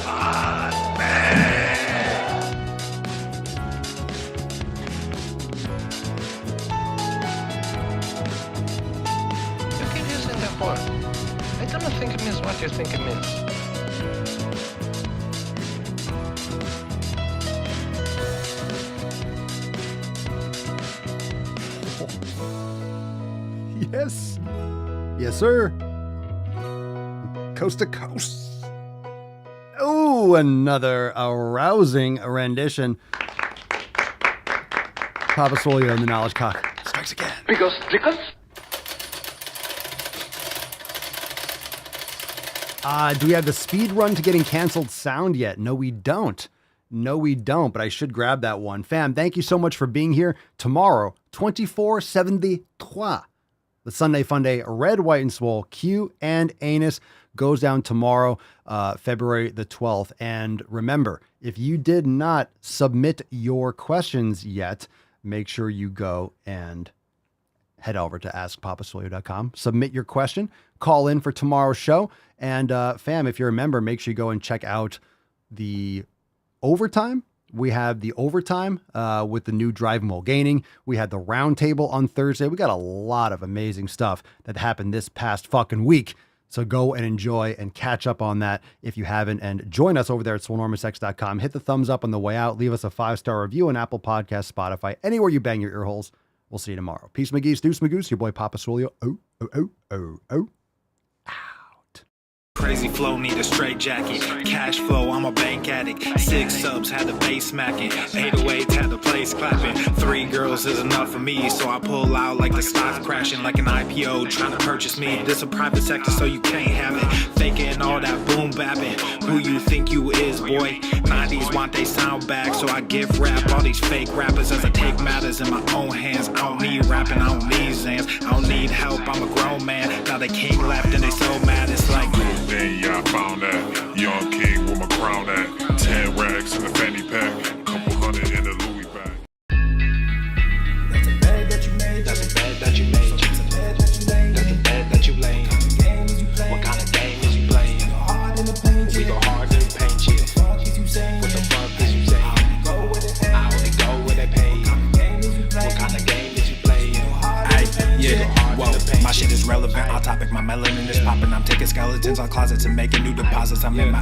On me! You keep using that word. I don't think it means what you think it means. Yes. Yes, sir. Coast to coast. Oh, another arousing rendition. Papa Swole and the Knowledge Cock strikes again. Because. Do we have the speed run to getting canceled sound yet? No, we don't. No, we don't, but I should grab that one. Fam, thank you so much for being here. Tomorrow, 2473. The Sunday Fun Day, Red, White, and Swole, Q and Anus goes down tomorrow, February the 12th. And remember, if you did not submit your questions yet, make sure you go and head over to askpapaswolio.com. Submit your question, call in for tomorrow's show. And fam, if you're a member, make sure you go and check out the overtime. We have the overtime with the new Driving While Gaining. We had the roundtable on Thursday. We got a lot of amazing stuff that happened this past fucking week. So go and enjoy and catch up on that if you haven't. And join us over there at swolenormousx.com. Hit the thumbs up on the way out. Leave us a 5-star review on Apple Podcasts, Spotify, anywhere you bang your ear holes. We'll see you tomorrow. Peace, McGee's, Deuce, Magoose, your boy Papa Swolio. Oh. Crazy flow, need a straight jacket. Cash flow, I'm a bank addict. 6 subs, had the bass smacking. 808s, had the place clapping. 3 girls is enough for me, so I pull out like the stock's crashing. Like an IPO, trying to purchase me. This a private sector, so you can't have it. Faking all that boom bapping. Who you think you is, boy? 90s want they sound back, so I give rap all these fake rappers as I take matters in my own hands. I don't need rapping, I don't need Zans. I don't need help, I'm a grown man. Now they king left and they so mad, it's like then yeah, I found that young king with my crown at 10 racks in the fanny pack, couple hundred in the Louis bag. That's a bed that you made. That's a bed that you made. That's a bed that you laid. That's a bed that you laid. What kind of game is you playing? We go hard in the paint, yeah. What the fuck is you saying? I only go where they pay. What kind of game is you playing? Ay, yeah. shit is relevant, on topic, my melanin is popping. I'm taking skeletons on closets and making new deposits. I'm in my